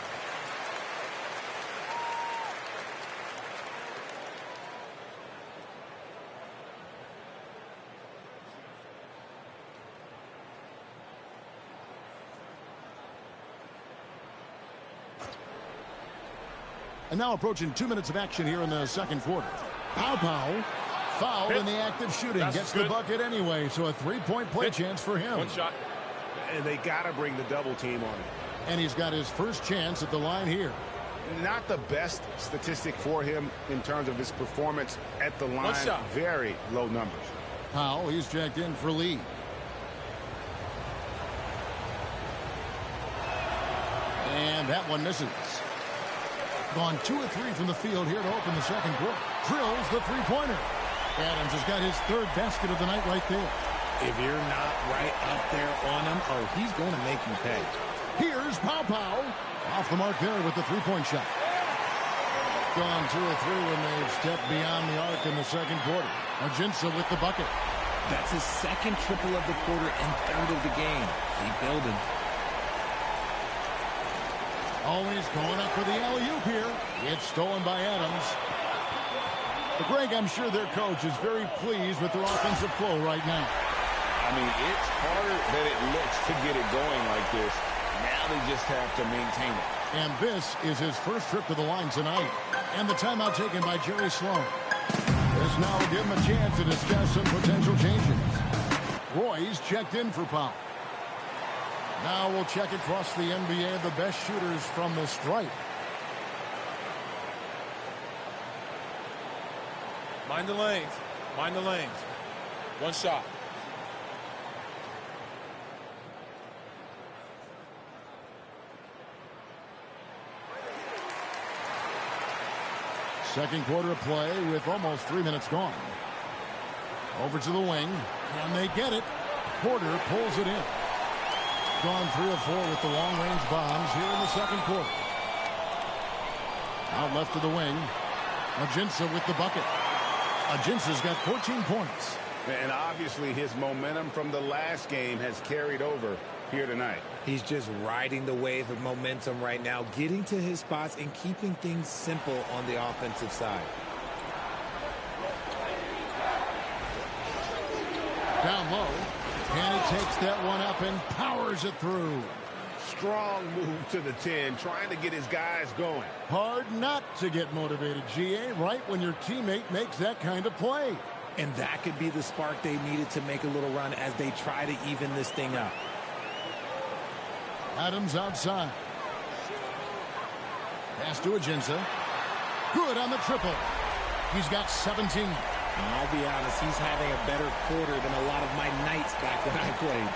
And now approaching 2 minutes of action here in the second quarter. Pow fouled in the act of shooting. Gets the bucket anyway, so a three-point play chance for him. One shot. And they got to bring the double team on him. And he's got his first chance at the line here. Not the best statistic for him in terms of his performance at the line. Very low numbers. Powell, he's checked in for Lee. And that one misses. Gone 2 of 3 from the field here to open the second quarter. Drills the three-pointer. Adams has got his third basket of the night right there. If you're not right up there on him, oh, he's going to make you pay. Here's Pow. Off the mark there with the three-point shot. Gone 2 of 3 when they've stepped beyond the arc in the second quarter. Ajinça with the bucket. That's his second triple of the quarter and third of the game. Keep building. Always going up for the alley-oop here. It's stolen by Adams. But Greg, I'm sure their coach is very pleased with their offensive flow right now. I mean, it's harder than it looks to get it going like this. Now they just have to maintain it. And this is his first trip to the line tonight. And the timeout taken by Jerry Sloan. This now will give him a chance to discuss some potential changes. Roy's checked in for Powell. Now we'll check across the NBA the best shooters from the stripe. Mind the lanes. Mind the lanes. One shot. Second quarter of play with almost 3 minutes gone. Over to the wing. And they get it. Porter pulls it in. Gone 3 of 4 with the long-range bombs here in the second quarter. Out left to the wing. Ajinça with the bucket. Ajinça's got 14 points. And obviously his momentum from the last game has carried over here tonight. He's just riding the wave of momentum right now, getting to his spots and keeping things simple on the offensive side. Down low. And he takes that one up and powers it through. Strong move to the 10, trying to get his guys going. Hard not to get motivated, GA, right when your teammate makes that kind of play. And that could be the spark they needed to make a little run as they try to even this thing up. Adams outside. Pass to Ajinça. Good on the triple. He's got 17. I'll be honest, he's having a better quarter than a lot of my nights back when I played.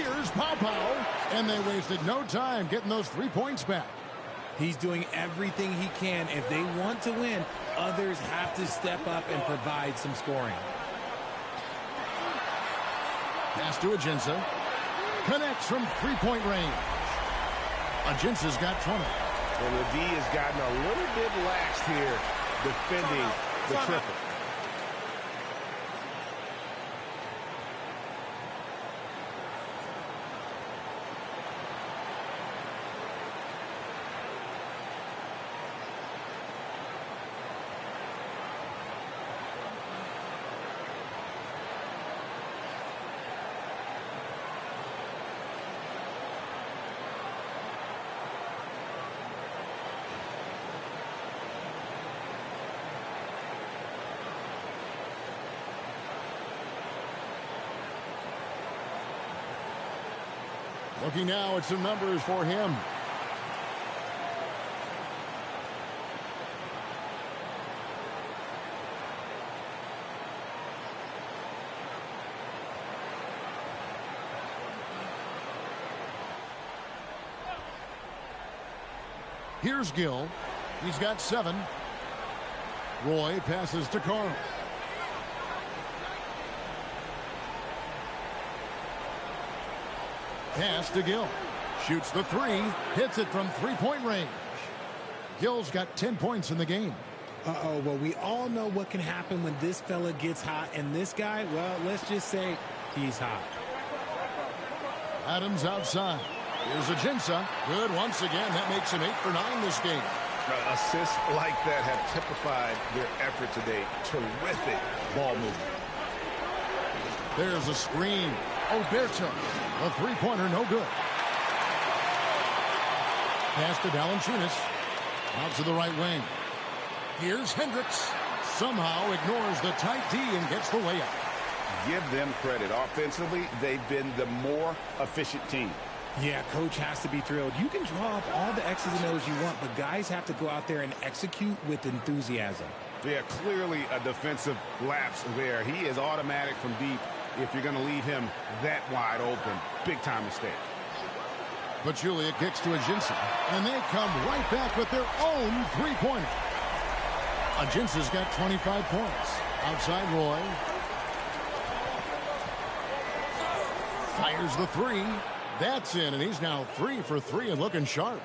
Here's Pow, and they wasted no time getting those 3 points back. He's doing everything he can. If they want to win, others have to step up and provide some scoring. Pass to Ajinça. Connects from three-point range. Ajinça's got 20. And the D has gotten a little bit lax here defending the triple. Looking now at some numbers for him. Here's Gill. He's got 7. Roy passes to Carl. Pass to Gill. Shoots the 3. Hits it from three-point range. Gill's got 10 points in the game. Uh-oh, well, we all know what can happen when this fella gets hot. And this guy, well, let's just say he's hot. Adams outside. Here's Ajinça. Good once again. That makes him 8 for 9 this game. Assists like that have typified their effort today. Terrific ball movement. There's a screen. Oberto. A three-pointer, no good. Pass to Valanciunas. Out to the right wing. Here's Hendricks. Somehow ignores the tight D and gets the layup. Give them credit. Offensively, they've been the more efficient team. Yeah, coach has to be thrilled. You can draw up all the X's and O's you want, but guys have to go out there and execute with enthusiasm. Yeah, clearly a defensive lapse there. He is automatic from deep if you're going to leave him that wide open. Big-time mistake. Pachulia kicks to Ajinça, and they come right back with their own three-pointer. Ajinça's got 25 points. Outside Roy. Fires the three. That's in, and he's now 3 for 3 and looking sharp.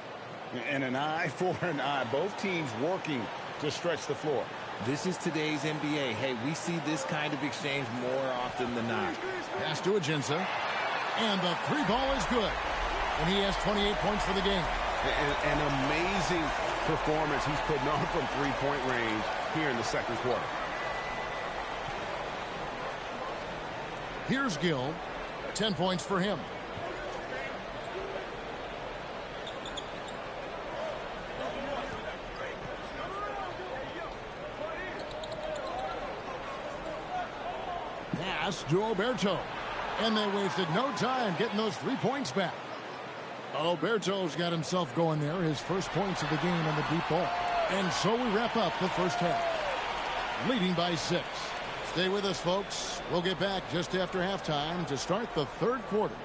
And an eye for an eye. Both teams working to stretch the floor. This is today's NBA. Hey, we see this kind of exchange more often than not. Pass to Ajinça, and the three ball is good. And he has 28 points for the game. An amazing performance he's putting on from three-point range here in the second quarter. Here's Gill. 10 points for him. Pass to Oberto. And they wasted no time getting those 3 points back. Oberto's got himself going there. His first points of the game on the deep ball. And so we wrap up the first half. Leading by 6. Stay with us, folks. We'll get back just after halftime to start the third quarter.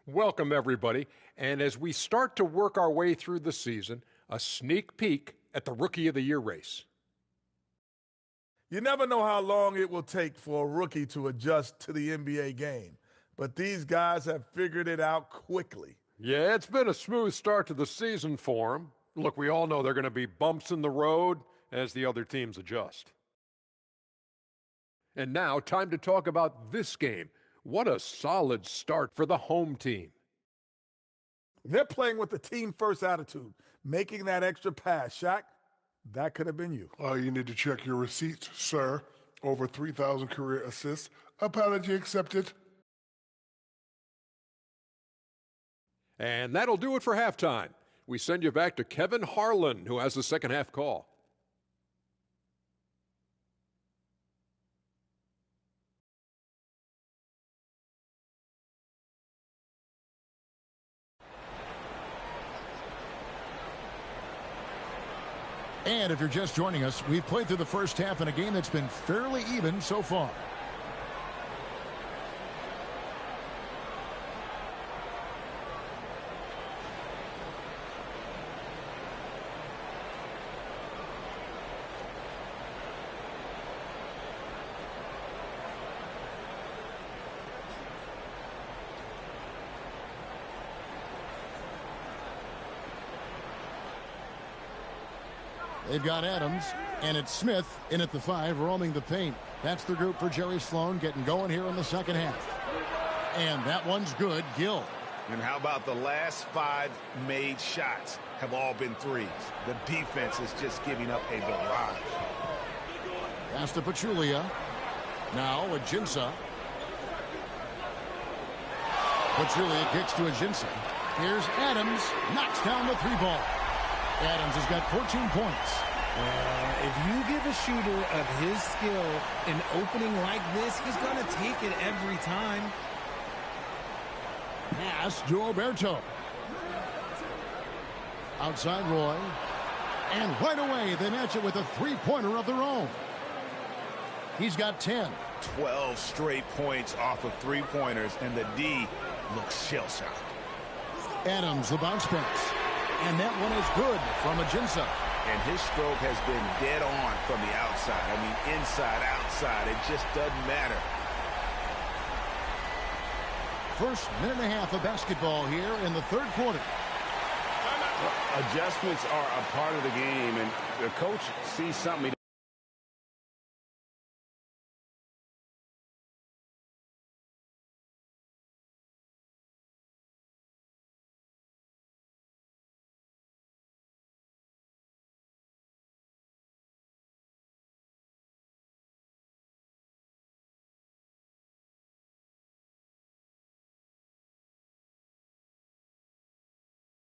Welcome, everybody. And as we start to work our way through the season, a sneak peek at the Rookie of the Year race. You never know how long it will take for a rookie to adjust to the NBA game, but these guys have figured it out quickly. Yeah, it's been a smooth start to the season for them. Look, we all know there are going to be bumps in the road as the other teams adjust. And now, time to talk about this game. What a solid start for the home team. They're playing with the team-first attitude, making that extra pass. Shaq, that could have been you. You need to check your receipts, sir. Over 3,000 career assists. Apology accepted. And that'll do it for halftime. We send you back to Kevin Harlan, who has the second half call. And if you're just joining us, we've played through the first half in a game that's been fairly even so far. They've got Adams, and it's Smith in at the 5, roaming the paint. That's the group for Jerry Sloan getting going here in the second half. And that one's good, Gill. And how about the last 5 made shots have all been threes? The defense is just giving up a barrage. Pass to Pachulia. Now Ajinça. Pachulia kicks to Ajinça. Here's Adams, knocks down the 3-ball. Adams has got 14 points. If you give a shooter of his skill an opening like this, he's going to take it every time. Pass to Oberto. Outside Roy. And right away, they match it with a 3-pointer of their own. He's got 10. 12 straight points off of 3-pointers, and the D looks shell-shocked. Adams, the bounce pass. And that one is good from Ajinça. And his stroke has been dead on from the outside. I mean, inside, outside, it just doesn't matter. First minute and a half of basketball here in the third quarter. Adjustments are a part of the game, and the coach sees something.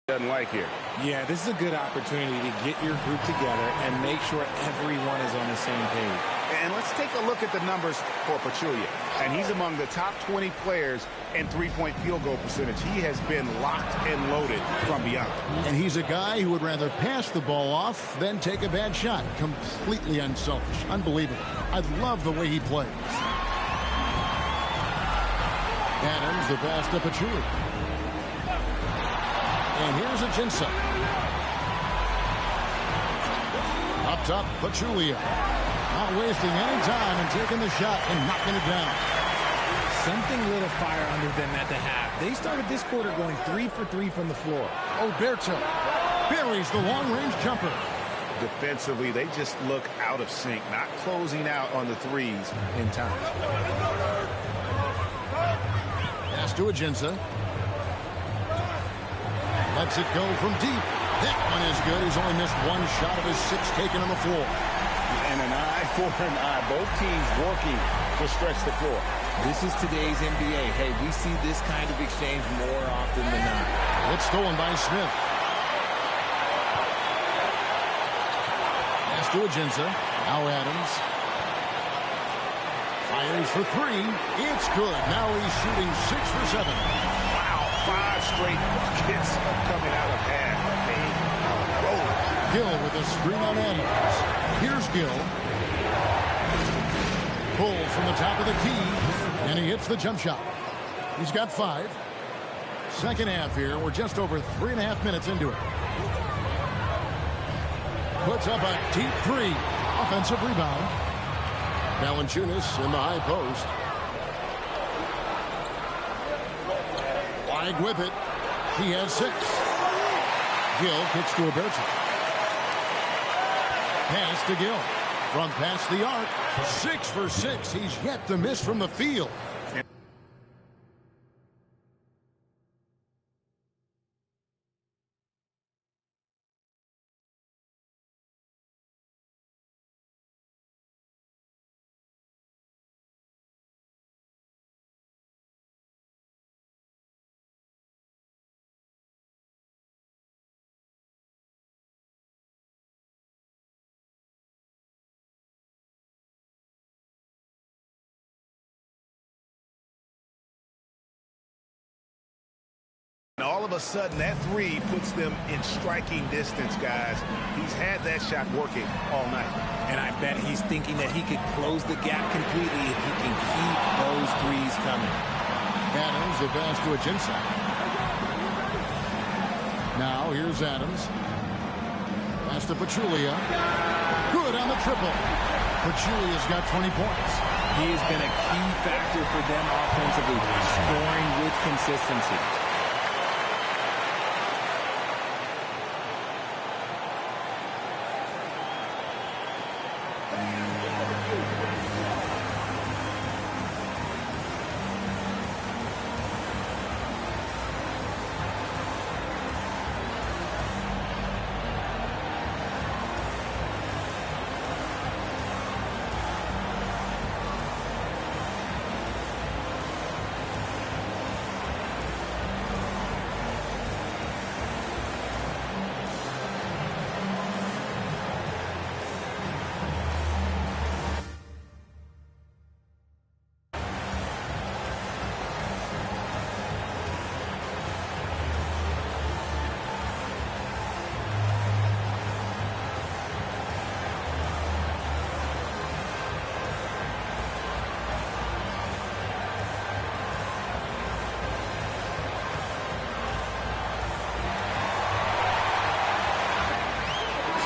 Doesn't like here. Yeah, this is a good opportunity to get your group together and make sure everyone is on the same page. And let's take a look at the numbers for Pachulia. And he's among the top 20 players in three-point field goal percentage. He has been locked and loaded from beyond. And he's a guy who would rather pass the ball off than take a bad shot. Completely unselfish. Unbelievable. I love the way he plays. Adams, the pass to Pachulia. And here's Ajinça. Up top, Pachulia. Not wasting any time and taking the shot and knocking it down. Something lit a fire under them at the half. They started this quarter going 3 for 3 from the floor. Oberto buries the long-range jumper. Defensively, they just look out of sync, not closing out on the threes in time. Pass to Ajinça. Lets it go from deep. That one is good. He's only missed one shot of his 6 taken on the floor. And an eye for an eye. Both teams working to stretch the floor. This is today's NBA. Hey, we see this kind of exchange more often than not. It's stolen by Smith. Pass to Ajinça. Now Adams. Fires for 3. It's good. Now he's shooting 6 for 7. 5 straight buckets coming out of half. Gill with a screen on Adams. Here's Gill. Pull from the top of the key, and he hits the jump shot. He's got 5. Second half here. We're just over 3.5 minutes into it. Puts up a deep 3. Offensive rebound. Valanciunas in the high post. With it. He has 6. Gill kicks to Oberto. Pass to Gill. From past the arc. 6 for 6. He's yet to miss from the field. And all of a sudden, that 3 puts them in striking distance, guys. He's had that shot working all night. And I bet he's thinking that he could close the gap completely if he can keep those 3s coming. Adams, the pass to Ajinça. Now, here's Adams. Pass to Pachulia. Good on the triple. Pachulia's got 20 points. He has been a key factor for them offensively, scoring with consistency.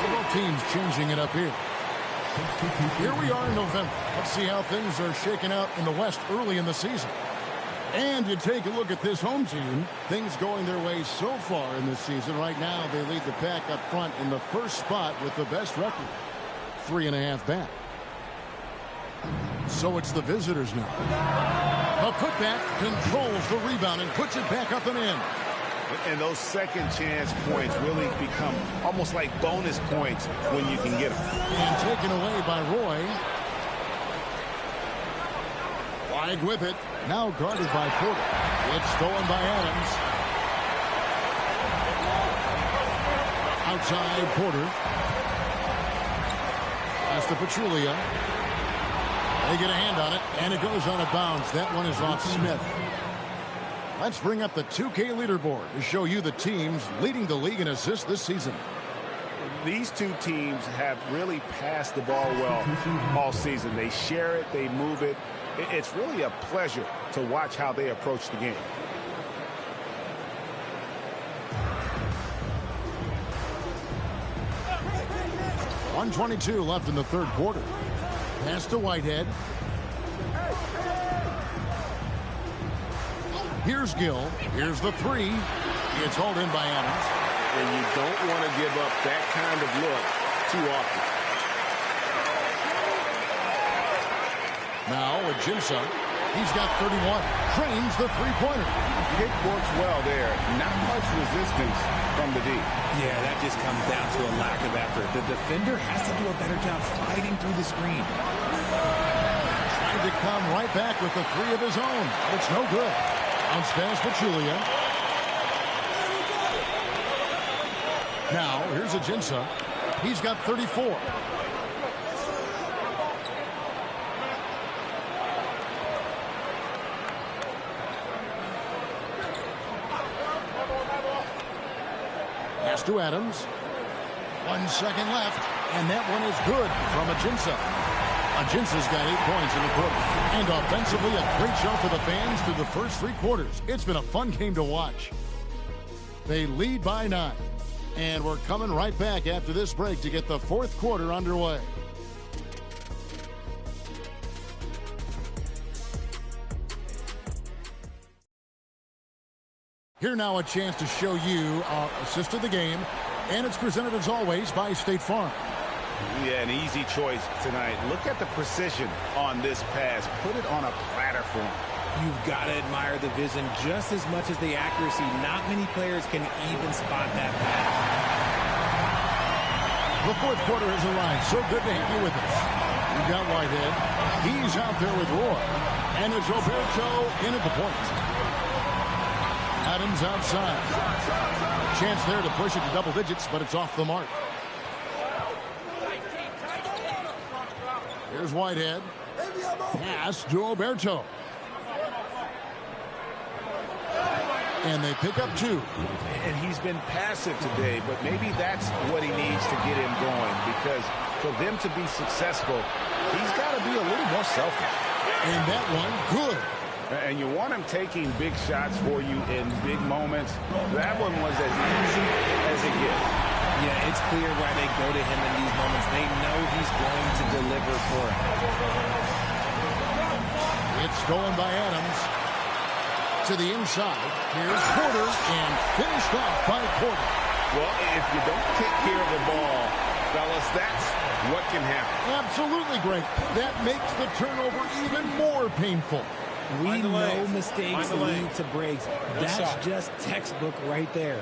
Both teams changing it up here. Here we are in November. Let's see how things are shaking out in the West early in the season. And you take a look at this home team. Things going their way so far in this season. Right now, they lead the pack up front in the first spot with the best record. 3.5 back. So it's the visitors now. A putback controls the rebound and puts it back up and in. And those second chance points really become almost like bonus points when you can get them. And taken away by Roy. Wide with it. Now guarded by Porter. It's stolen by Adams. Outside Porter. Pass to Pachulia. They get a hand on it, and it goes out of bounds. That one is off Smith. Let's bring up the 2K leaderboard to show you the teams leading the league in assists this season. These two teams have really passed the ball well all season. They share it, they move it. It's really a pleasure to watch how they approach the game. .122 left in the third quarter. Pass to Whitehead. Here's Gill. Here's the three. It's hauled in by Adams. And you don't want to give up that kind of look too often. Now Ajinça. He's got 31. Trains the three-pointer. Pick works well there. Not much resistance from the D. Yeah, that just comes down to a lack of effort. The defender has to do a better job fighting through the screen. Trying to come right back with the three of his own. But it's no good. Bounce pass for Julia. Now, here's Ajinça. He's got 34. Pass to Adams. 1 second left, and that one is good from Ajinça. Ajinça's got 8 points in the quarter. And offensively, a great show for the fans through the first 3 quarters. It's been a fun game to watch. They lead by 9. And we're coming right back after this break to get the fourth quarter underway. Here now a chance to show you our assist of the game. And it's presented as always by State Farm. Yeah, an easy choice tonight. Look at the precision on this pass. Put it on a platter for him. You've got to admire the vision just as much as the accuracy. Not many players can even spot that pass. The fourth quarter has arrived. So good to have you with us. We've got Whitehead. He's out there with Roy. And it's Roberto in at the point. Adams outside. A chance there to push it to double digits, but it's off the mark. Here's Whitehead. Pass to Roberto. And they pick up 2. And he's been passive today, but maybe that's what he needs to get him going, because for them to be successful, he's got to be a little more selfish. And that one, good. And you want him taking big shots for you in big moments. That one was as easy as it gets. Yeah, it's clear why they go to him in these moments. They know he's going to deliver for him. It's stolen by Adams. To the inside. Here's Porter, and finished off by Porter. Well, if you don't take care of the ball, fellas, that's what can happen. Absolutely great. That makes the turnover even more painful. We know mistakes lead to breaks. That's just textbook right there.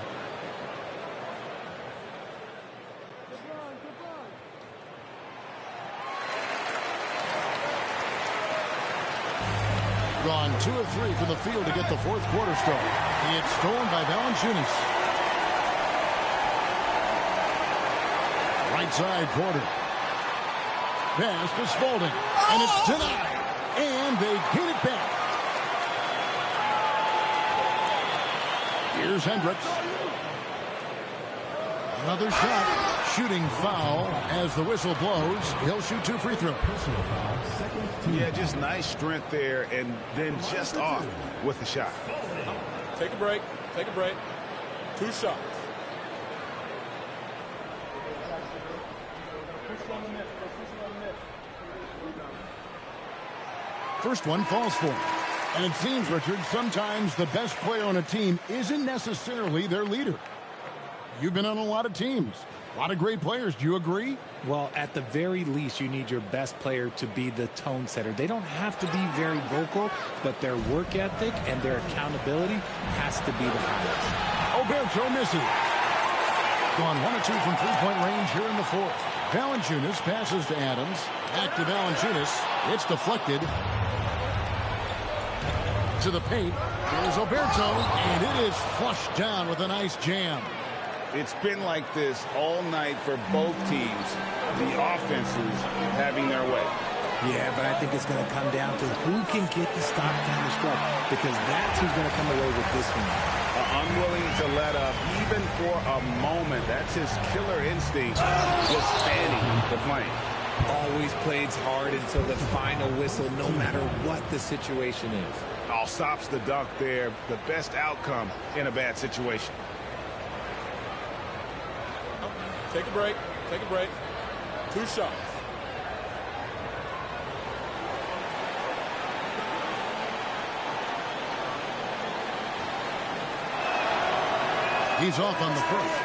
Gone 2 of 3 from the field to get the fourth quarter started. It's stolen by Valanciunas. Right side, Porter. Pass to Spalding. And it's denied. And they get it back. Here's Hendricks. Another shot. Shooting foul as the whistle blows. He'll shoot 2 free throws. Yeah, just nice strength there, and then just off with the shot. Take a break. Take a break. 2 shots. First one falls for him. And it seems, Richard, sometimes the best player on a team isn't necessarily their leader. You've been on a lot of teams. A lot of great players. Do you agree? Well, at the very least, you need your best player to be the tone setter. They don't have to be very vocal, but their work ethic and their accountability has to be the highest. Oberto misses. Gone 1 of 2 from three-point range here in the fourth. Valanciunas passes to Adams. Back to Valanciunas. It's deflected. To the paint. Here's Oberto, and it is flushed down with a nice jam. It's been like this all night for both teams. The offenses having their way. Yeah, but I think it's going to come down to who can get the stops down the stretch, because that's who's going to come away with this one. Unwilling to let up even for a moment. That's his killer instinct, just fanning the flame. Always plays hard until the final whistle, no matter what the situation is. All stops the dunk there. The best outcome in a bad situation. Take a break. Take a break. 2 shots. He's off on the first.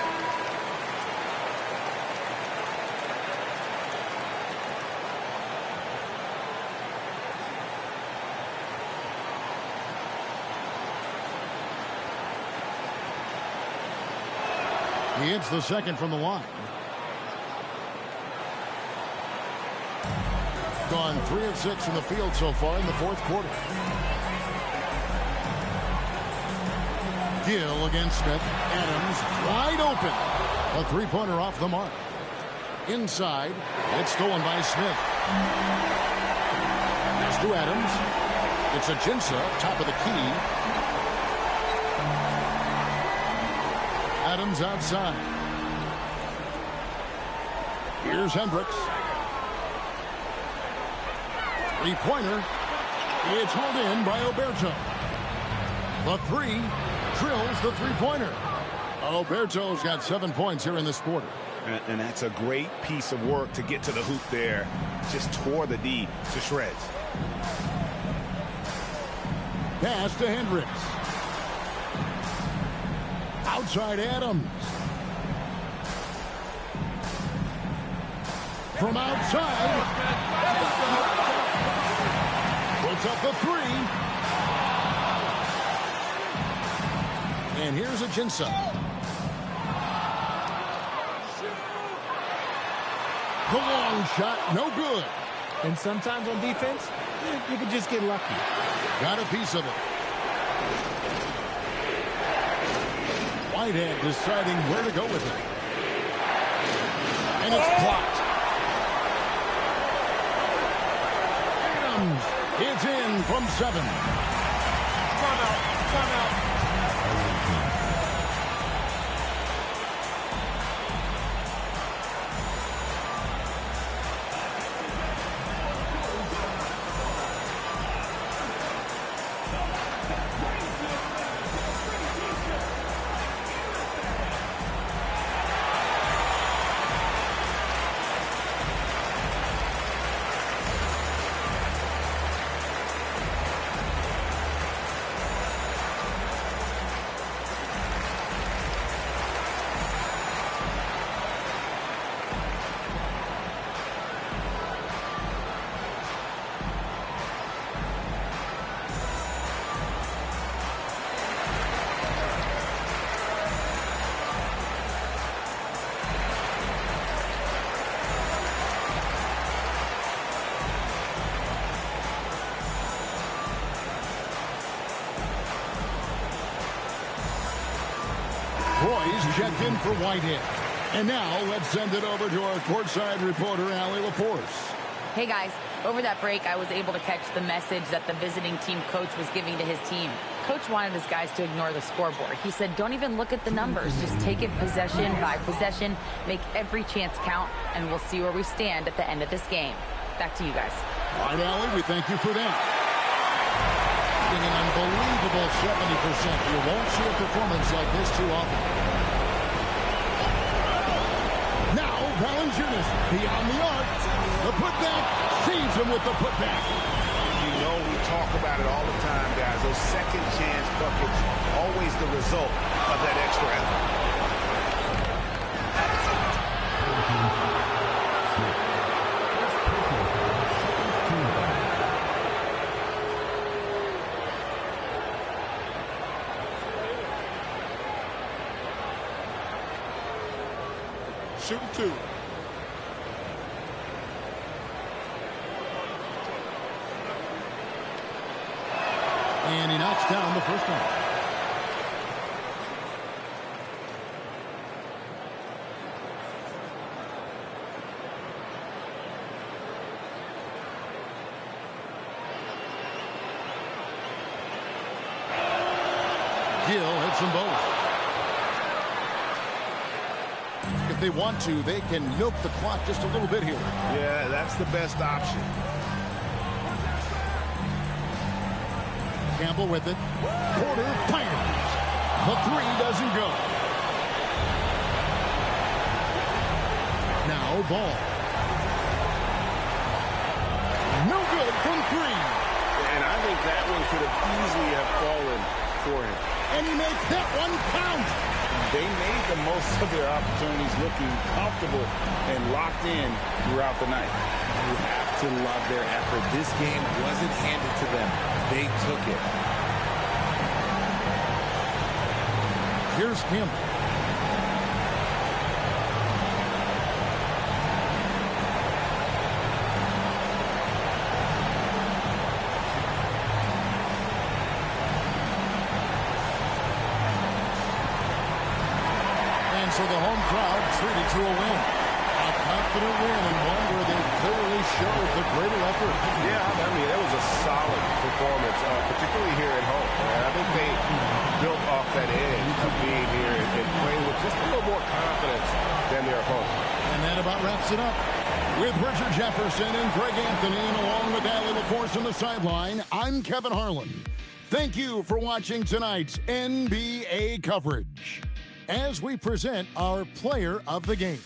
He hits the second from the line. Gone 3 of 6 from the field so far in the fourth quarter. Gill against Smith. Adams wide open. A three-pointer off the mark. Inside. It's stolen by Smith. Pass to Adams. It's Ajinça, top of the key. Adams outside. Here's Hendricks. Three-pointer. It's hauled in by Oberto. The three drills the three-pointer. Oberto's got 7 points here in this quarter. And that's a great piece of work to get to the hoop there. Just tore the D to shreds. Pass to Hendricks. Outside Adams. From outside. Puts up the three. And here's Ajinça. The long shot, no good. And sometimes on defense, you can just get lucky. Got a piece of it. Whitehead deciding where to go with it. And it's blocked. Adams, it's in from 7. Timeout. Timeout. Roy's checked in for Whitehead. And now let's send it over to our courtside reporter, Allie LaForce. Hey guys, over that break I was able to catch the message that the visiting team coach was giving to his team. Coach wanted his guys to ignore the scoreboard. He said, don't even look at the numbers. Just take it possession by possession, make every chance count, and we'll see where we stand at the end of this game. Back to you guys. All right, Allie, we thank you for that. An unbelievable 70%. You won't see a performance like this too often. Now, Valanciunas Beyond the arc. The putback. Saves him with the putback. You know, we talk about it all the time, guys. Those second chance buckets, always the result of that extra effort. Shooting 2. And he knocks down the first one. Gill hits them both. If they want to, they can milk the clock just a little bit here. Yeah, that's the best option. Campbell with it. Porter fires. The three doesn't go. Now Ball. No good from 3. And I think that one could have easily have fallen for him. And he makes that one count. They made the most of their opportunities, looking comfortable and locked in throughout the night. You have to love their effort. This game wasn't handed to them. They took it. Here's Campbell. And so the home crowd treated to a win. A confident win and one where they clearly showed the greater effort. Yeah, I mean, it was a solid performance, particularly here at home. I think they built off that edge of being here and playing with just a little more confidence than their opponent. And that about wraps it up. With Richard Jefferson and Greg Anthony, and along with Allie LaForce on the sideline, I'm Kevin Harlan. Thank you for watching tonight's NBA coverage as we present our player of the game.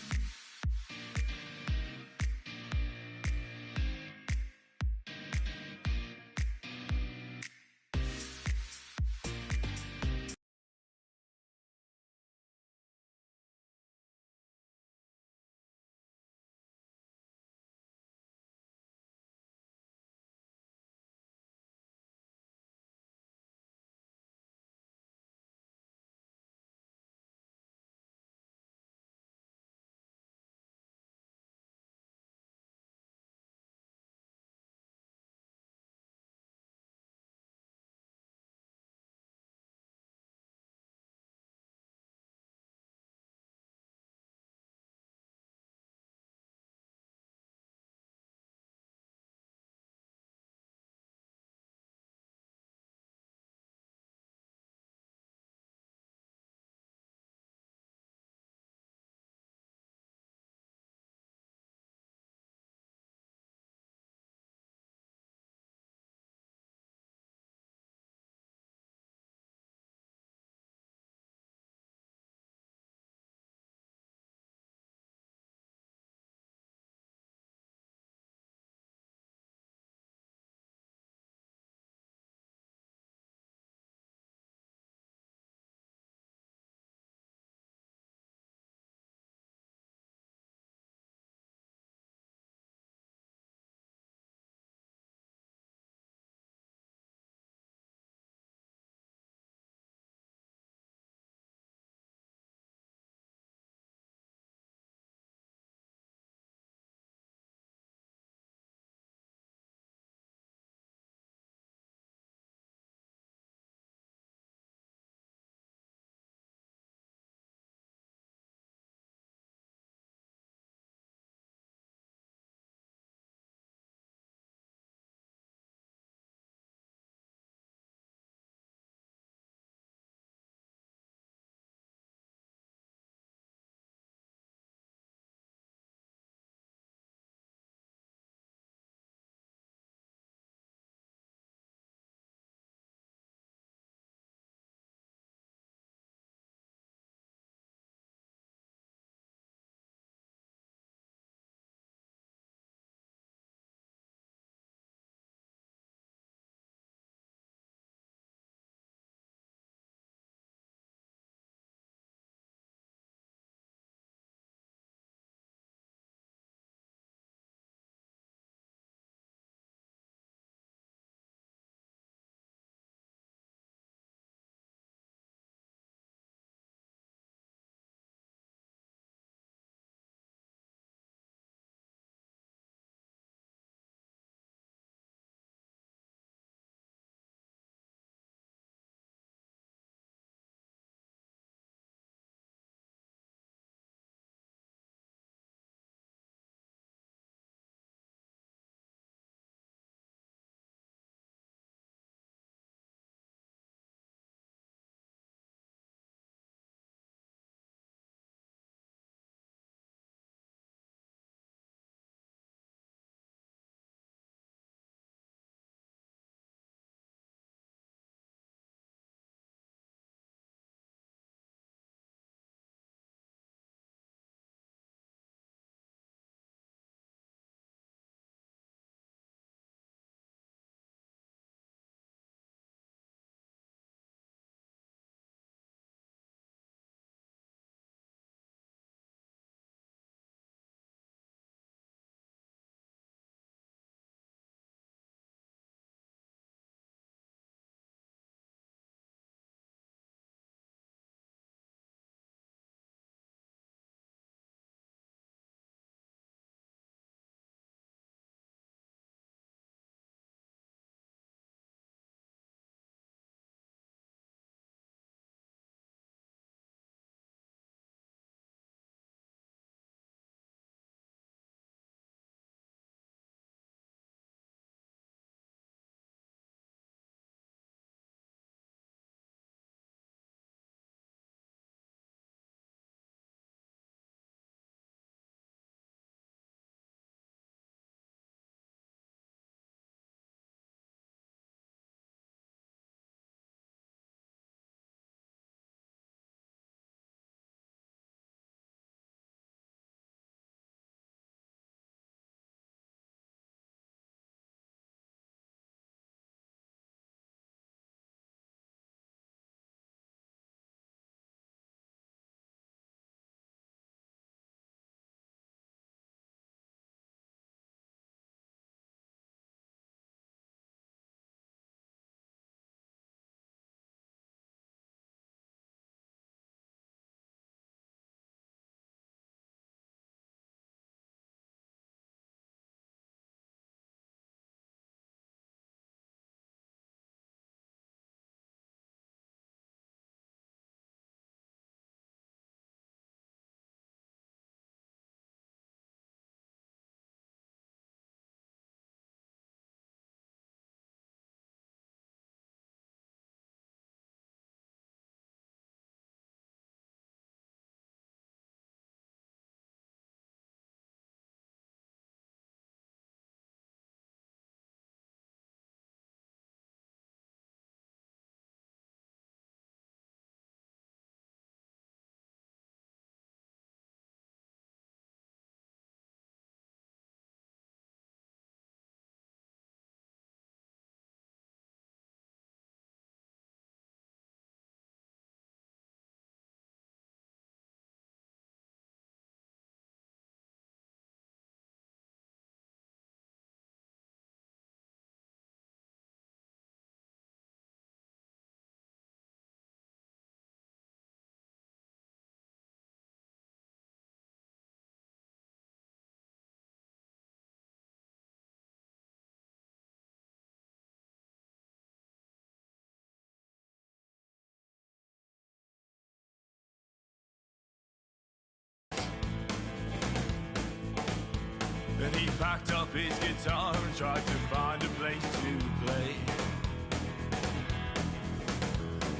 packed up his guitar and tried to find a place to play.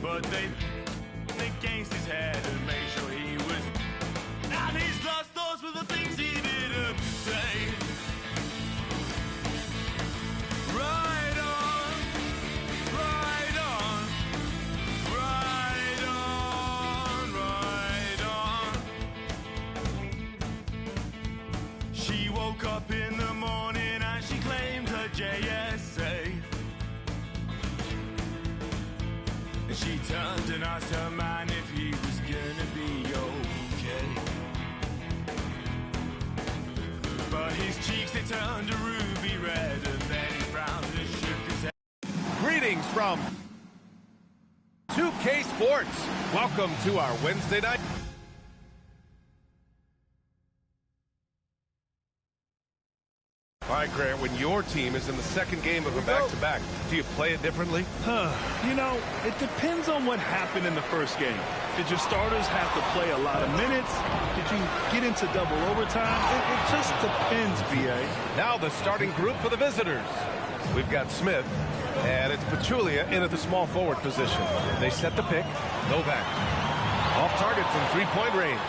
But they against his head and made sure he was. And his last thoughts were the things he didn't say. Right on, right on, right on, right on. She woke up in the morning and she claimed her JSA. And she turned and asked her man if he was gonna be okay. But his cheeks, they turned a ruby red, and then he frowned and shook his head. Greetings from 2K Sports. Welcome to our Wednesday night. All right, Grant, when your team is in the second game of a back-to-back, do you play it differently? You know, it depends on what happened in the first game. Did your starters have to play a lot of minutes? Did you get into double overtime? It just depends, B.A. Now the starting group for the visitors. We've got Smith, and it's Pachulia in at the small forward position. They set the pick. Novak. Off target from three-point range.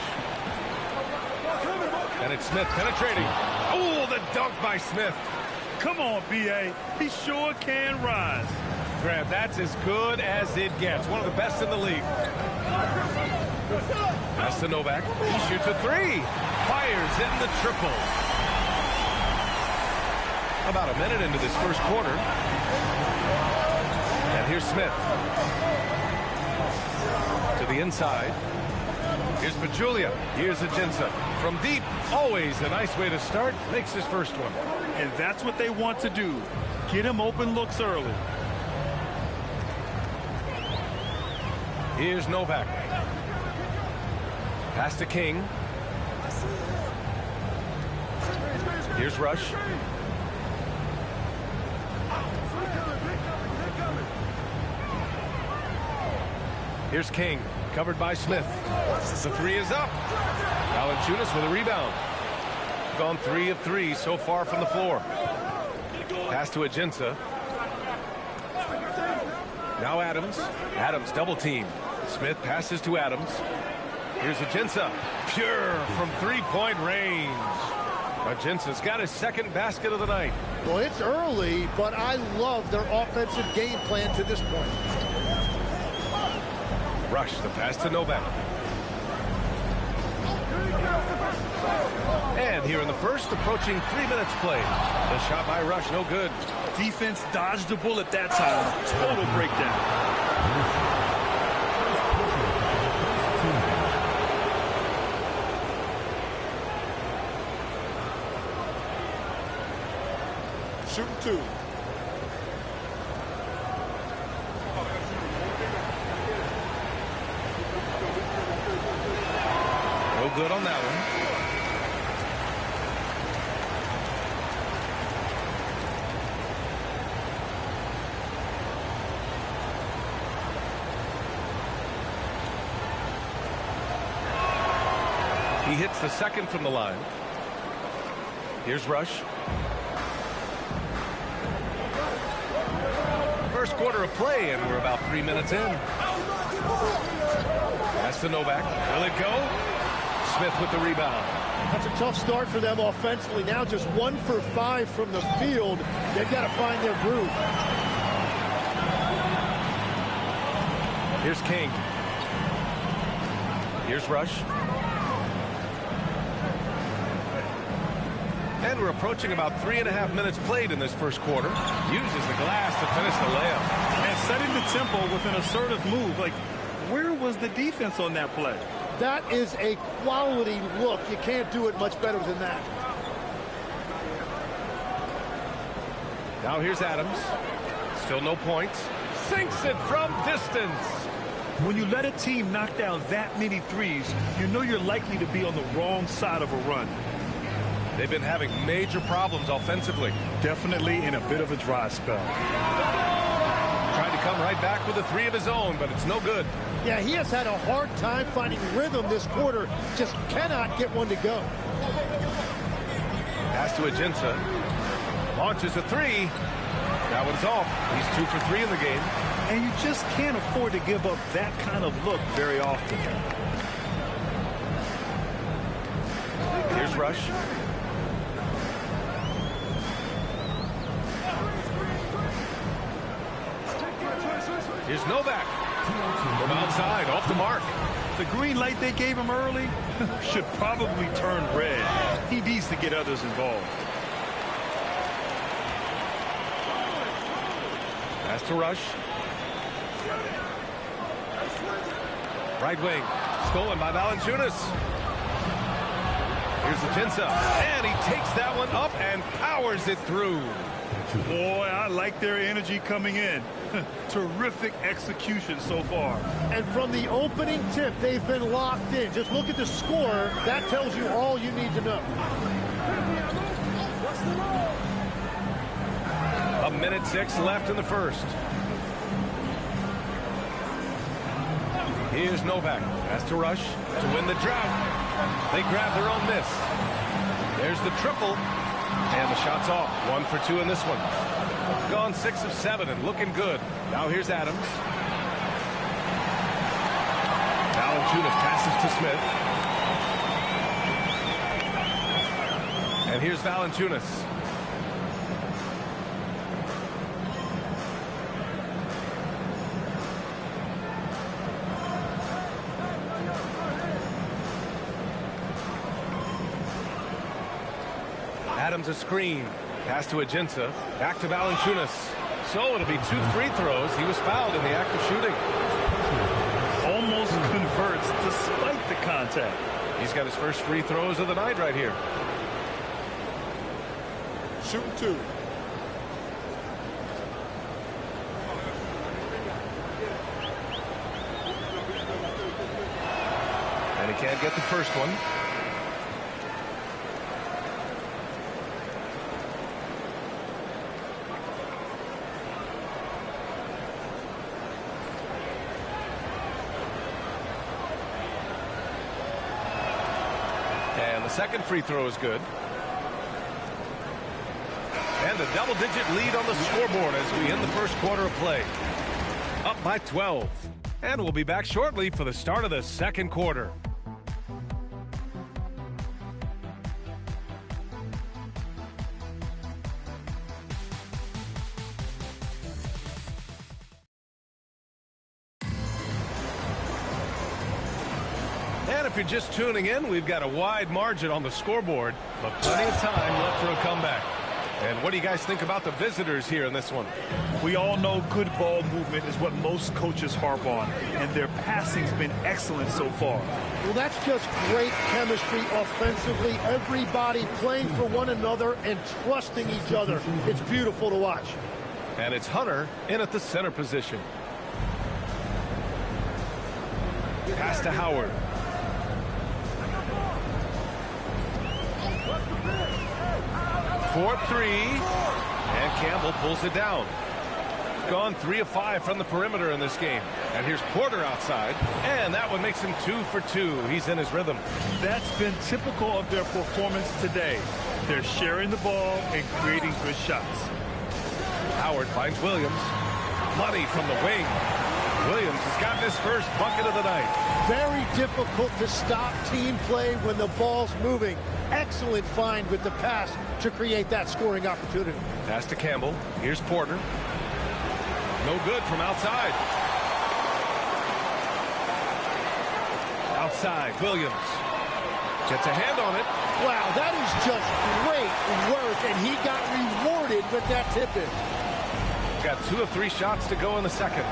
And it's Smith penetrating. Oh, the dunk by Smith. Come on, B.A. He sure can rise. Grant, that's as good as it gets. One of the best in the league. Pass to Novak. He shoots a three. Fires in the triple. About a minute into this first quarter. And here's Smith. To the inside. Here's Pachulia. Here's Ajinça. From deep, always a nice way to start. Makes his first one. And that's what they want to do. Get him open looks early. Here's Novak. Pass to King. Here's Rush. Here's King. Covered by Smith. The three is up. Valanciunas with a rebound. Gone 3 of 3 so far from the floor. Pass to Ajinça. Now Adams. Adams double team. Smith passes to Adams. Here's Ajinça. Pure from three-point range. Ajinça's got his second basket of the night. Well, it's early, but I love their offensive game plan to this point. Rush, the pass to Novak. And here in the first, approaching 3 minutes played. The shot by Rush, no good. Defense dodged the bullet that time. Total breakdown. Shooting two. No good on that one. He hits the second from the line. Here's Rush. First quarter of play, and we're about 3 minutes in. Pass to Novak. Will it go? Smith with the rebound. That's a tough start for them offensively. Now just 1 for 5 from the field. They've got to find their groove. Here's King. Here's Rush. And we're approaching about 3.5 minutes played in this first quarter. Uses the glass to finish the layup. And setting the tempo with an assertive move. Like, where was the defense on that play? That is a quality look. You can't do it much better than that. Now here's Adams. Still no points. Sinks it from distance. When you let a team knock down that many threes, you know you're likely to be on the wrong side of a run. They've been having major problems offensively. Definitely in a bit of a dry spell. Tried to come right back with a three of his own, but it's no good. Yeah, he has had a hard time finding rhythm this quarter. Just cannot get one to go. Pass to Ajinta. Launches a three. That one's off. He's 2 for 3 in the game. And you just can't afford to give up that kind of look very often. Here's Rush. Here's Novak. From outside, off the mark. The green light they gave him early should probably turn red. He needs to get others involved. Pass to Rush. Right wing. Stolen by Valanciunas. Here's Ajinta. And he takes that one up and powers it through. Boy, I like their energy coming in. Terrific execution so far. And from the opening tip, they've been locked in. Just look at the score. That tells you all you need to know. A minute 6 left in the first. Here's Novak. Has to Rush to win the drought. They grab their own miss. There's the triple. And the shot's off. 1 for 2 in this one. Gone 6 of 7 and looking good. Now here's Adams. Valanciunas passes to Smith. And here's Valanciunas. Adams a screen. Pass to Ajinta. Back to Valanciunas. So it'll be 2 free throws. He was fouled in the act of shooting. Almost converts despite the contact. He's got his first free throws of the night right here. Shooting 2. And he can't get the first one. And the second free throw is good. And a double-digit lead on the scoreboard as we end the first quarter of play. Up by 12. And we'll be back shortly for the start of the second quarter. And if you're just tuning in, we've got a wide margin on the scoreboard, but plenty of time left for a comeback. And what do you guys think about the visitors here in this one? We all know good ball movement is what most coaches harp on, and their passing's been excellent so far. Well, that's just great chemistry offensively. Everybody playing for one another and trusting each other. It's beautiful to watch. And it's Hunter in at the center position. Pass to Howard. For 3, and Campbell pulls it down. Gone 3 of 5 from the perimeter in this game. And here's Porter outside, and that one makes him 2 for 2. He's in his rhythm. That's been typical of their performance today. They're sharing the ball and creating good shots. Howard finds Williams. Money from the wing. Williams has got his first bucket of the night. Very difficult to stop team play when the ball's moving. Excellent find with the pass to create that scoring opportunity. Pass to Campbell. Here's Porter. No good from outside. Outside, Williams. Gets a hand on it. Wow, that is just great work, and he got rewarded with that tip-in. Got 2 of 3 shots to go in the second.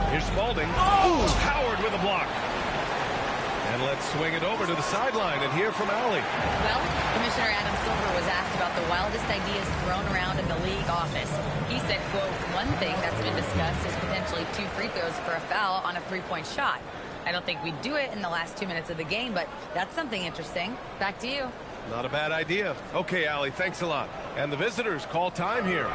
Here's Spalding. Oh! Howard with a block. And let's swing it over to the sideline and hear from Allie. Well, Commissioner Adam Silver was asked about the wildest ideas thrown around in the league office. He said, quote, one thing that's been discussed is potentially 2 free throws for a foul on a 3-point shot. I don't think we'd do it in the last 2 minutes of the game, but that's something interesting. Back to you. Not a bad idea. Okay, Allie, thanks a lot. And the visitors call time here.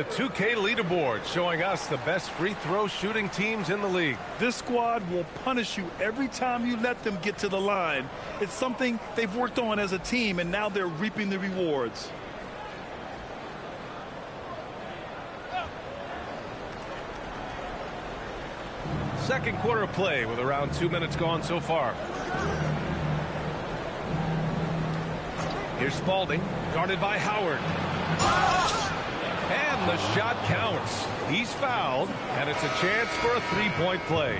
the 2K leaderboard, showing us the best free throw shooting teams in the league. This squad will punish you every time you let them get to the line. It's something they've worked on as a team, and now they're reaping the rewards. Second quarter of play with around 2 minutes gone so far. Here's Spalding, guarded by Howard. And the shot counts. He's fouled, and it's a chance for a three-point play.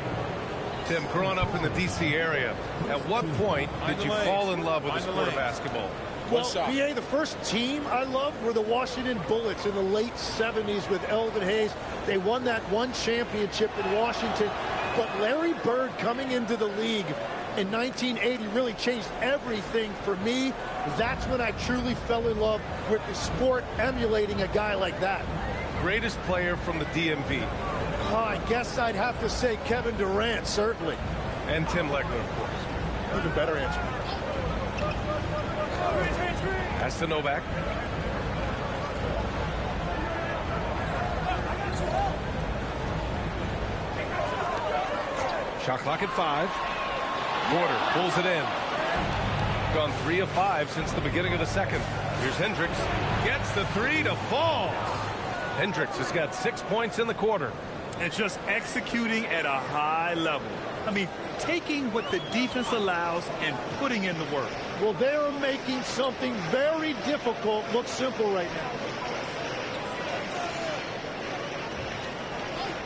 Tim, growing up in the D.C. area, at what point did you fall in love with the sport of basketball? Well, BA, the first team I loved were the Washington Bullets in the late 70s with Elvin Hayes. They won that one championship in Washington. But Larry Bird coming into the league in 1980 really changed everything for me. That's when I truly fell in love with the sport, emulating a guy like that. Greatest player from the DMV? Oh, I guess I'd have to say Kevin Durant, certainly. And Tim Legler, of course. That's a better answer. Pass to Novak. Shot clock at 5. Porter pulls it in. Gone 3 of 5 since the beginning of the second. Here's Hendricks. Gets the 3 to fall. Hendricks has got 6 points in the quarter. And just executing at a high level. I mean, taking what the defense allows and putting in the work. Well, they are making something very difficult look simple right now.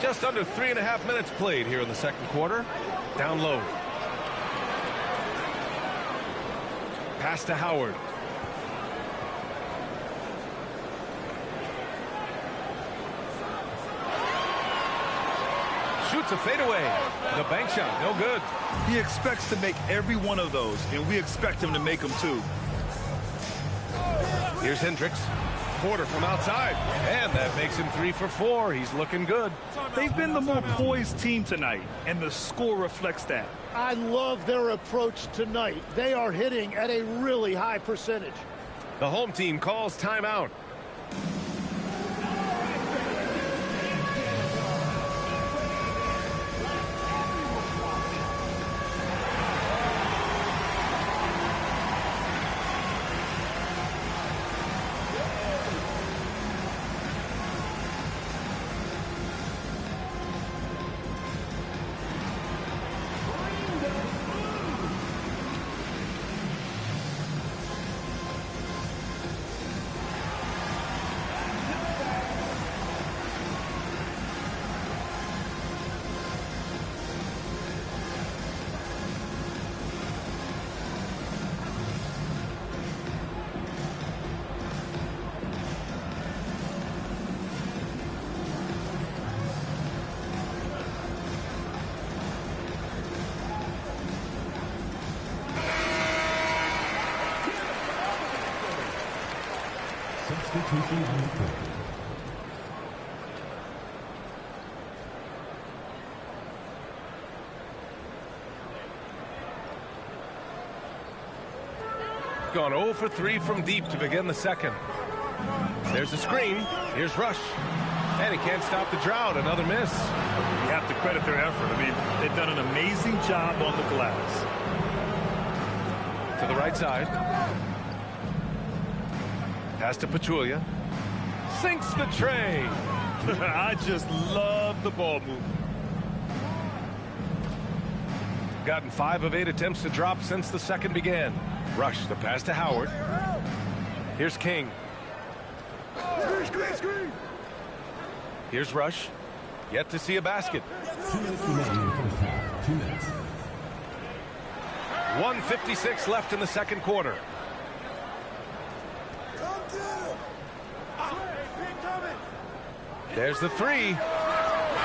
Just under 3.5 minutes played here in the second quarter. Down low. Pass to Howard. Shoots a fadeaway. The bank shot, no good. He expects to make every one of those, and we expect him to make them too. Here's Hendricks. Porter from outside, and that makes him 3 for 4. He's looking good. They've been the more poised team tonight, and the score reflects that. I love their approach tonight. They are hitting at a really high percentage. The home team calls timeout. Gone 0 for 3 from deep to begin the second. There's a screen. Here's Rush. And he can't stop the drought. Another miss. You have to credit their effort. I mean, they've done an amazing job on the glass. To the right side. Pass to Pachulia. Sinks the tray. I just love the ball movement. Gotten 5 of 8 attempts to drop since the second began. Rush, the pass to Howard. Here's King. Screen. Here's Rush. Yet to see a basket. 2 minutes remaining in the first half. 2 minutes. 1:56 left in the second quarter. There's the 3.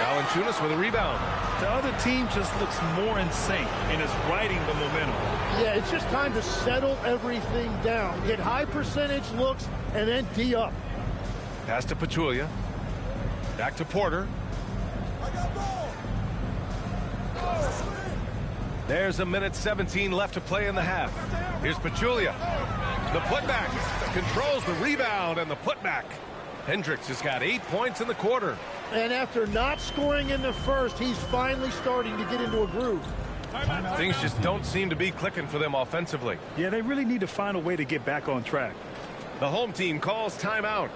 Valanciunas with a rebound. The other team just looks more in sync and is riding the momentum. Yeah, it's just time to settle everything down. Get high percentage looks and then D up. Pass to Pachulia. Back to Porter. There's 1:17 left to play in the half. Here's Pachulia. The putback. Controls the rebound and the putback. Hendricks has got 8 points in the quarter. And after not scoring in the first, he's finally starting to get into a groove. Things just don't seem to be clicking for them offensively. Yeah, they really need to find a way to get back on track. The home team calls timeout.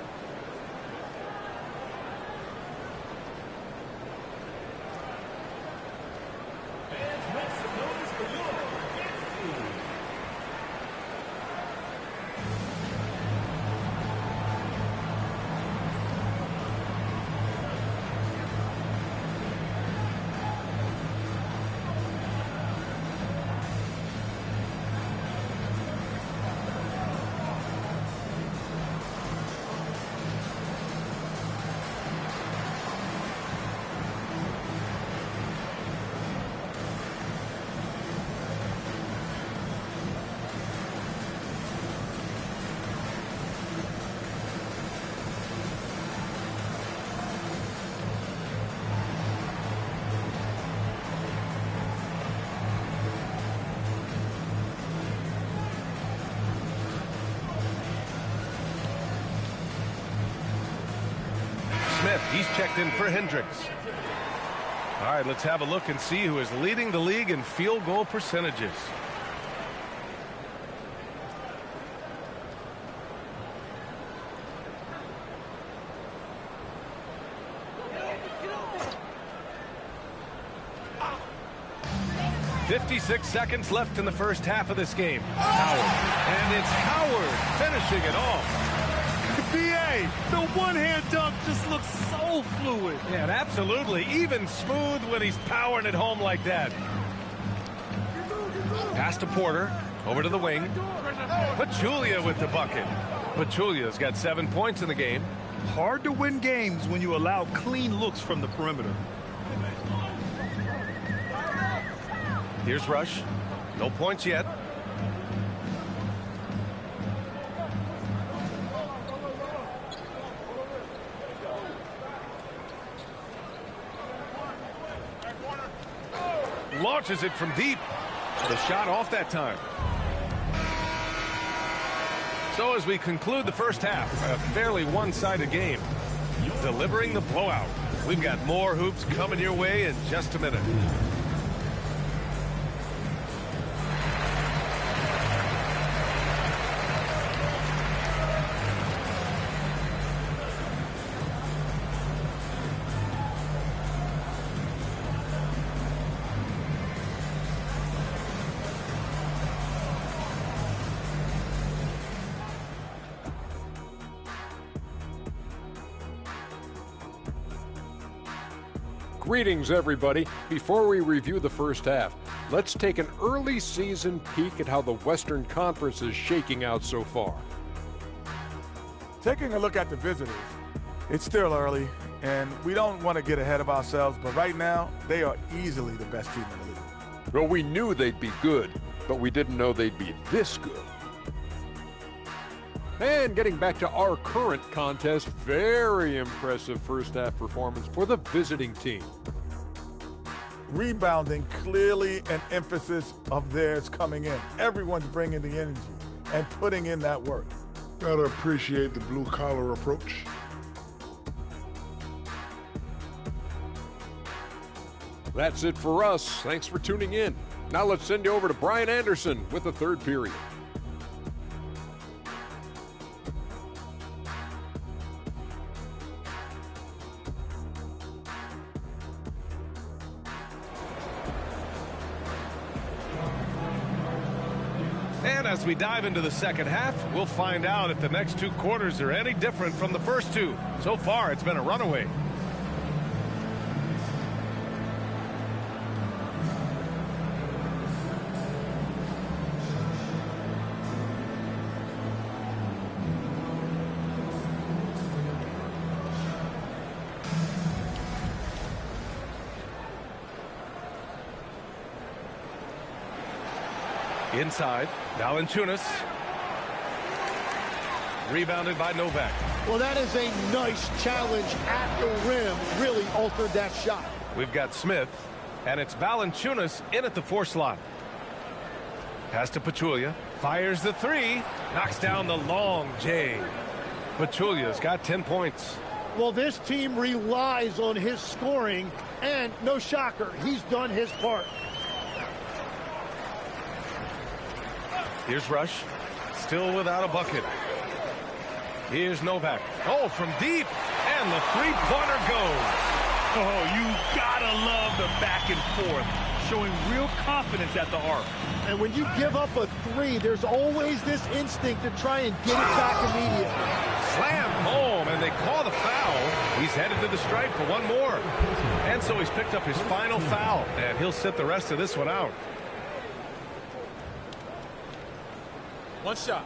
Smith, he's checked in for Hendricks. All right, let's have a look and see who is leading the league in field goal percentages. "56 seconds left in the first half of this game. Howard. And it's Howard finishing it off. B.A., the one-hand dunk just looks so fluid. Yeah, and absolutely even smooth when he's powering it home like that. Pass to Porter. Over to the wing. Pachulia with the bucket. Pachulia's got 7 points in the game. Hard to win games when you allow clean looks from the perimeter. Here's Rush. No points yet. Launches it from deep. The shot off that time. So as we conclude the first half, a fairly one-sided game. Delivering the blowout. We've got more hoops coming your way in just a minute. Greetings, everybody. Before we review the first half, let's take an early season peek at how the Western Conference is shaking out so far. Taking a look at the visitors, it's still early, and we don't want to get ahead of ourselves, but right now, they are easily the best team in the league. Well, we knew they'd be good, but we didn't know they'd be this good. And getting back to our current contest, very impressive first half performance for the visiting team. Rebounding, clearly an emphasis of theirs coming in. Everyone's bringing the energy and putting in that work. Gotta appreciate the blue-collar approach. That's it for us. Thanks for tuning in. Now let's send you over to Brian Anderson with the third period. And as we dive into the second half, we'll find out if the next two quarters are any different from the first two. So far, it's been a runaway. Inside, Valanciunas. Rebounded by Novak. Well, that is a nice challenge at the rim. Really altered that shot. We've got Smith, and it's Valanciunas in at the 4 slot. Pass to Pachulia. Fires the 3. Knocks down the long J. Pachulia's got 10 points. Well, this team relies on his scoring, and no shocker, he's done his part. Here's Rush, still without a bucket. Here's Novak. Oh, from deep, and the three-pointer goes. Oh, you gotta love the back and forth, showing real confidence at the arc. And when you give up a three, there's always this instinct to try and get it back immediately. Slam home, and they call the foul. He's headed to the stripe for one more. And so he's picked up his final foul, and he'll sit the rest of this one out. One shot.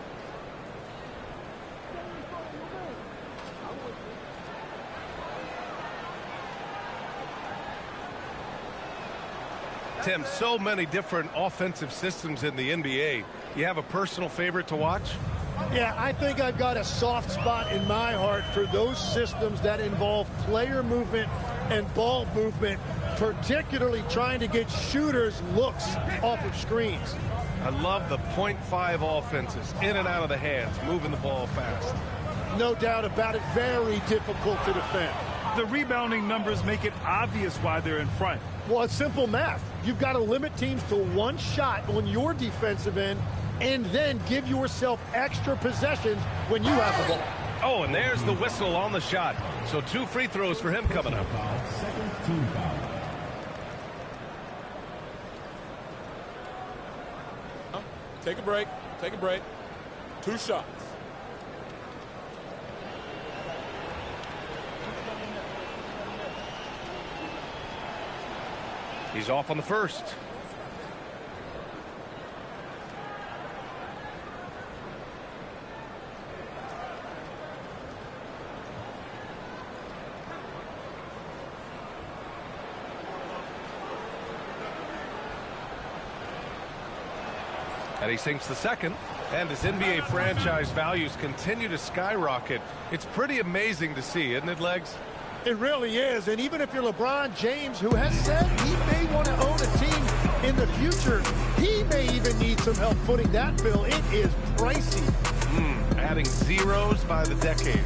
Tim, so many different offensive systems in the NBA. You have a personal favorite to watch? Yeah, I think I've got a soft spot in my heart for those systems that involve player movement and ball movement, particularly trying to get shooters looks off of screens. I love the .5 offenses, in and out of the hands, moving the ball fast. No doubt about it, very difficult to defend. The rebounding numbers make it obvious why they're in front. Well, it's simple math. You've got to limit teams to one shot on your defensive end and then give yourself extra possessions when you have the ball. Oh, and there's the whistle on the shot. So 2 free throws for him coming up. Second team foul. Take a break. Take a break. 2 shots. He's off on the first. And he sinks the second. And as NBA franchise values continue to skyrocket, it's pretty amazing to see, isn't it, Legs? It really is. And even if you're LeBron James, who has said he may want to own a team in the future, he may even need some help footing that bill. It is pricey. Adding zeros by the decades.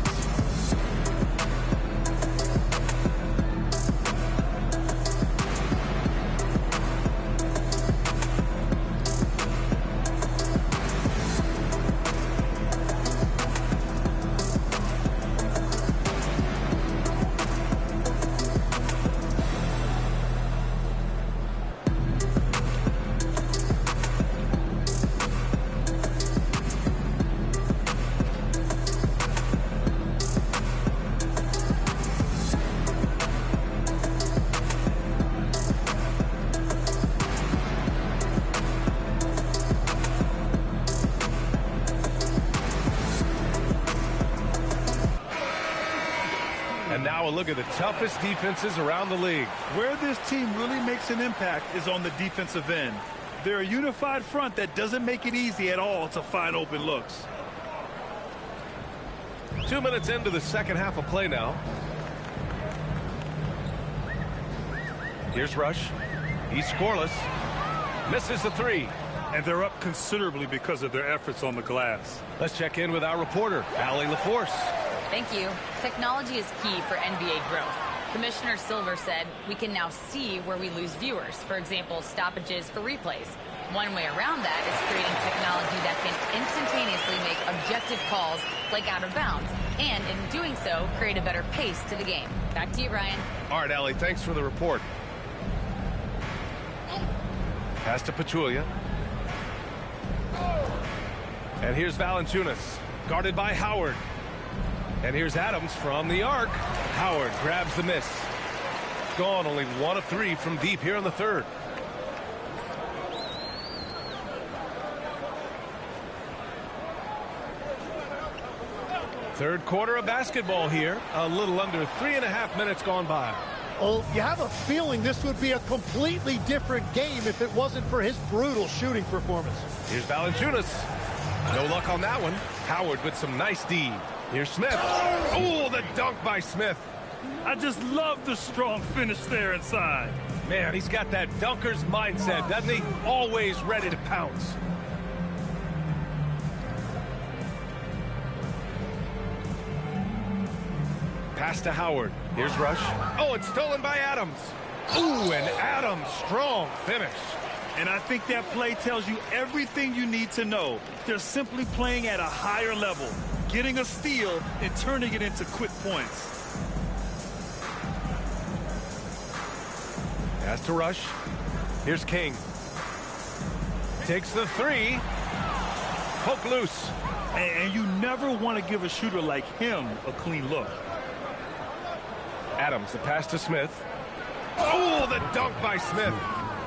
And now a look at the toughest defenses around the league. Where this team really makes an impact is on the defensive end. They're a unified front that doesn't make it easy at all to find open looks. 2 minutes into the second half of play now. Here's Rush. He's scoreless. Misses the three. And they're up considerably because of their efforts on the glass. Let's check in with our reporter, Allie LaForce. Thank you. Technology is key for NBA growth. Commissioner Silver said we can now see where we lose viewers. For example, stoppages for replays. One way around that is creating technology that can instantaneously make objective calls like out of bounds. And in doing so, create a better pace to the game. Back to you, Ryan. All right, Allie, thanks for the report. Pass to Pachulia. And here's Valanciunas, guarded by Howard. And here's Adams from the arc. Howard grabs the miss. Gone only 1 of 3 from deep here in the third. Third quarter of basketball here. A little under 3.5 minutes gone by. Well, you have a feeling this would be a completely different game if it wasn't for his brutal shooting performance. Here's Valanciunas. No luck on that one. Howard with some nice D. Here's Smith. Oh, the dunk by Smith. I just love the strong finish there inside. Man, he's got that dunker's mindset, doesn't he? Always ready to pounce. Pass to Howard. Here's Rush. Oh, it's stolen by Adams. Ooh, and Adams, strong finish. And I think that play tells you everything you need to know. They're simply playing at a higher level, getting a steal and turning it into quick points. Pass to Rush. Here's King. Takes the three. Poke loose. And you never want to give a shooter like him a clean look. Adams, the pass to Smith. Oh, the dunk by Smith.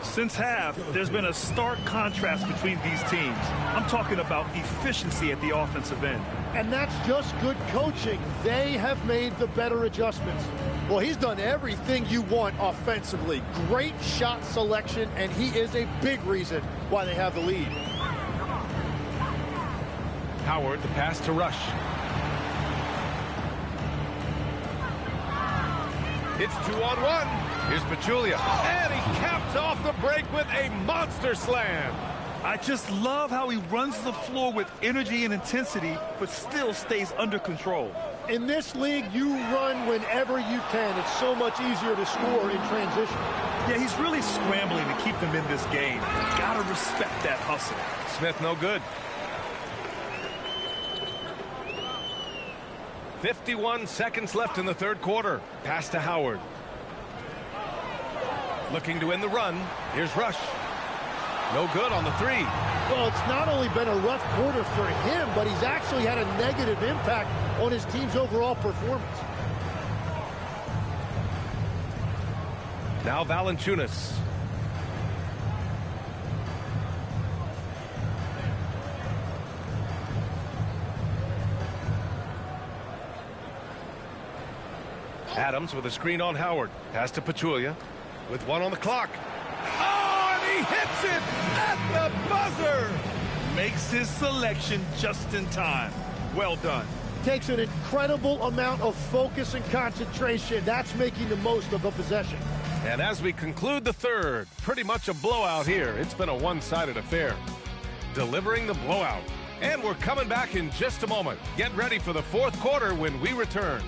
Since half, there's been a stark contrast between these teams. I'm talking about efficiency at the offensive end. And that's just good coaching. They have made the better adjustments. Well, he's done everything you want offensively. Great shot selection, and he is a big reason why they have the lead. Howard, the pass to Rush. It's 2-on-1. Here's Pachulia. And he caps off the break with a monster slam. I just love how he runs the floor with energy and intensity, but still stays under control. In this league, you run whenever you can. It's so much easier to score in transition. Yeah, he's really scrambling to keep them in this game. Gotta respect that hustle. Smith no good. 51 seconds left in the third quarter. Pass to Howard. Looking to win the run. Here's Rush. No good on the three. Well, it's not only been a rough quarter for him, but he's actually had a negative impact on his team's overall performance. Now Valanciunas. Adams with a screen on Howard. Pass to Pachulia with one on the clock. Oh, and he hits it at the buzzer. Makes his selection just in time. Well done. Takes an incredible amount of focus and concentration. That's making the most of a possession. And as we conclude the third, pretty much a blowout here. It's been a one-sided affair. Delivering the blowout. And we're coming back in just a moment. Get ready for the fourth quarter when we return.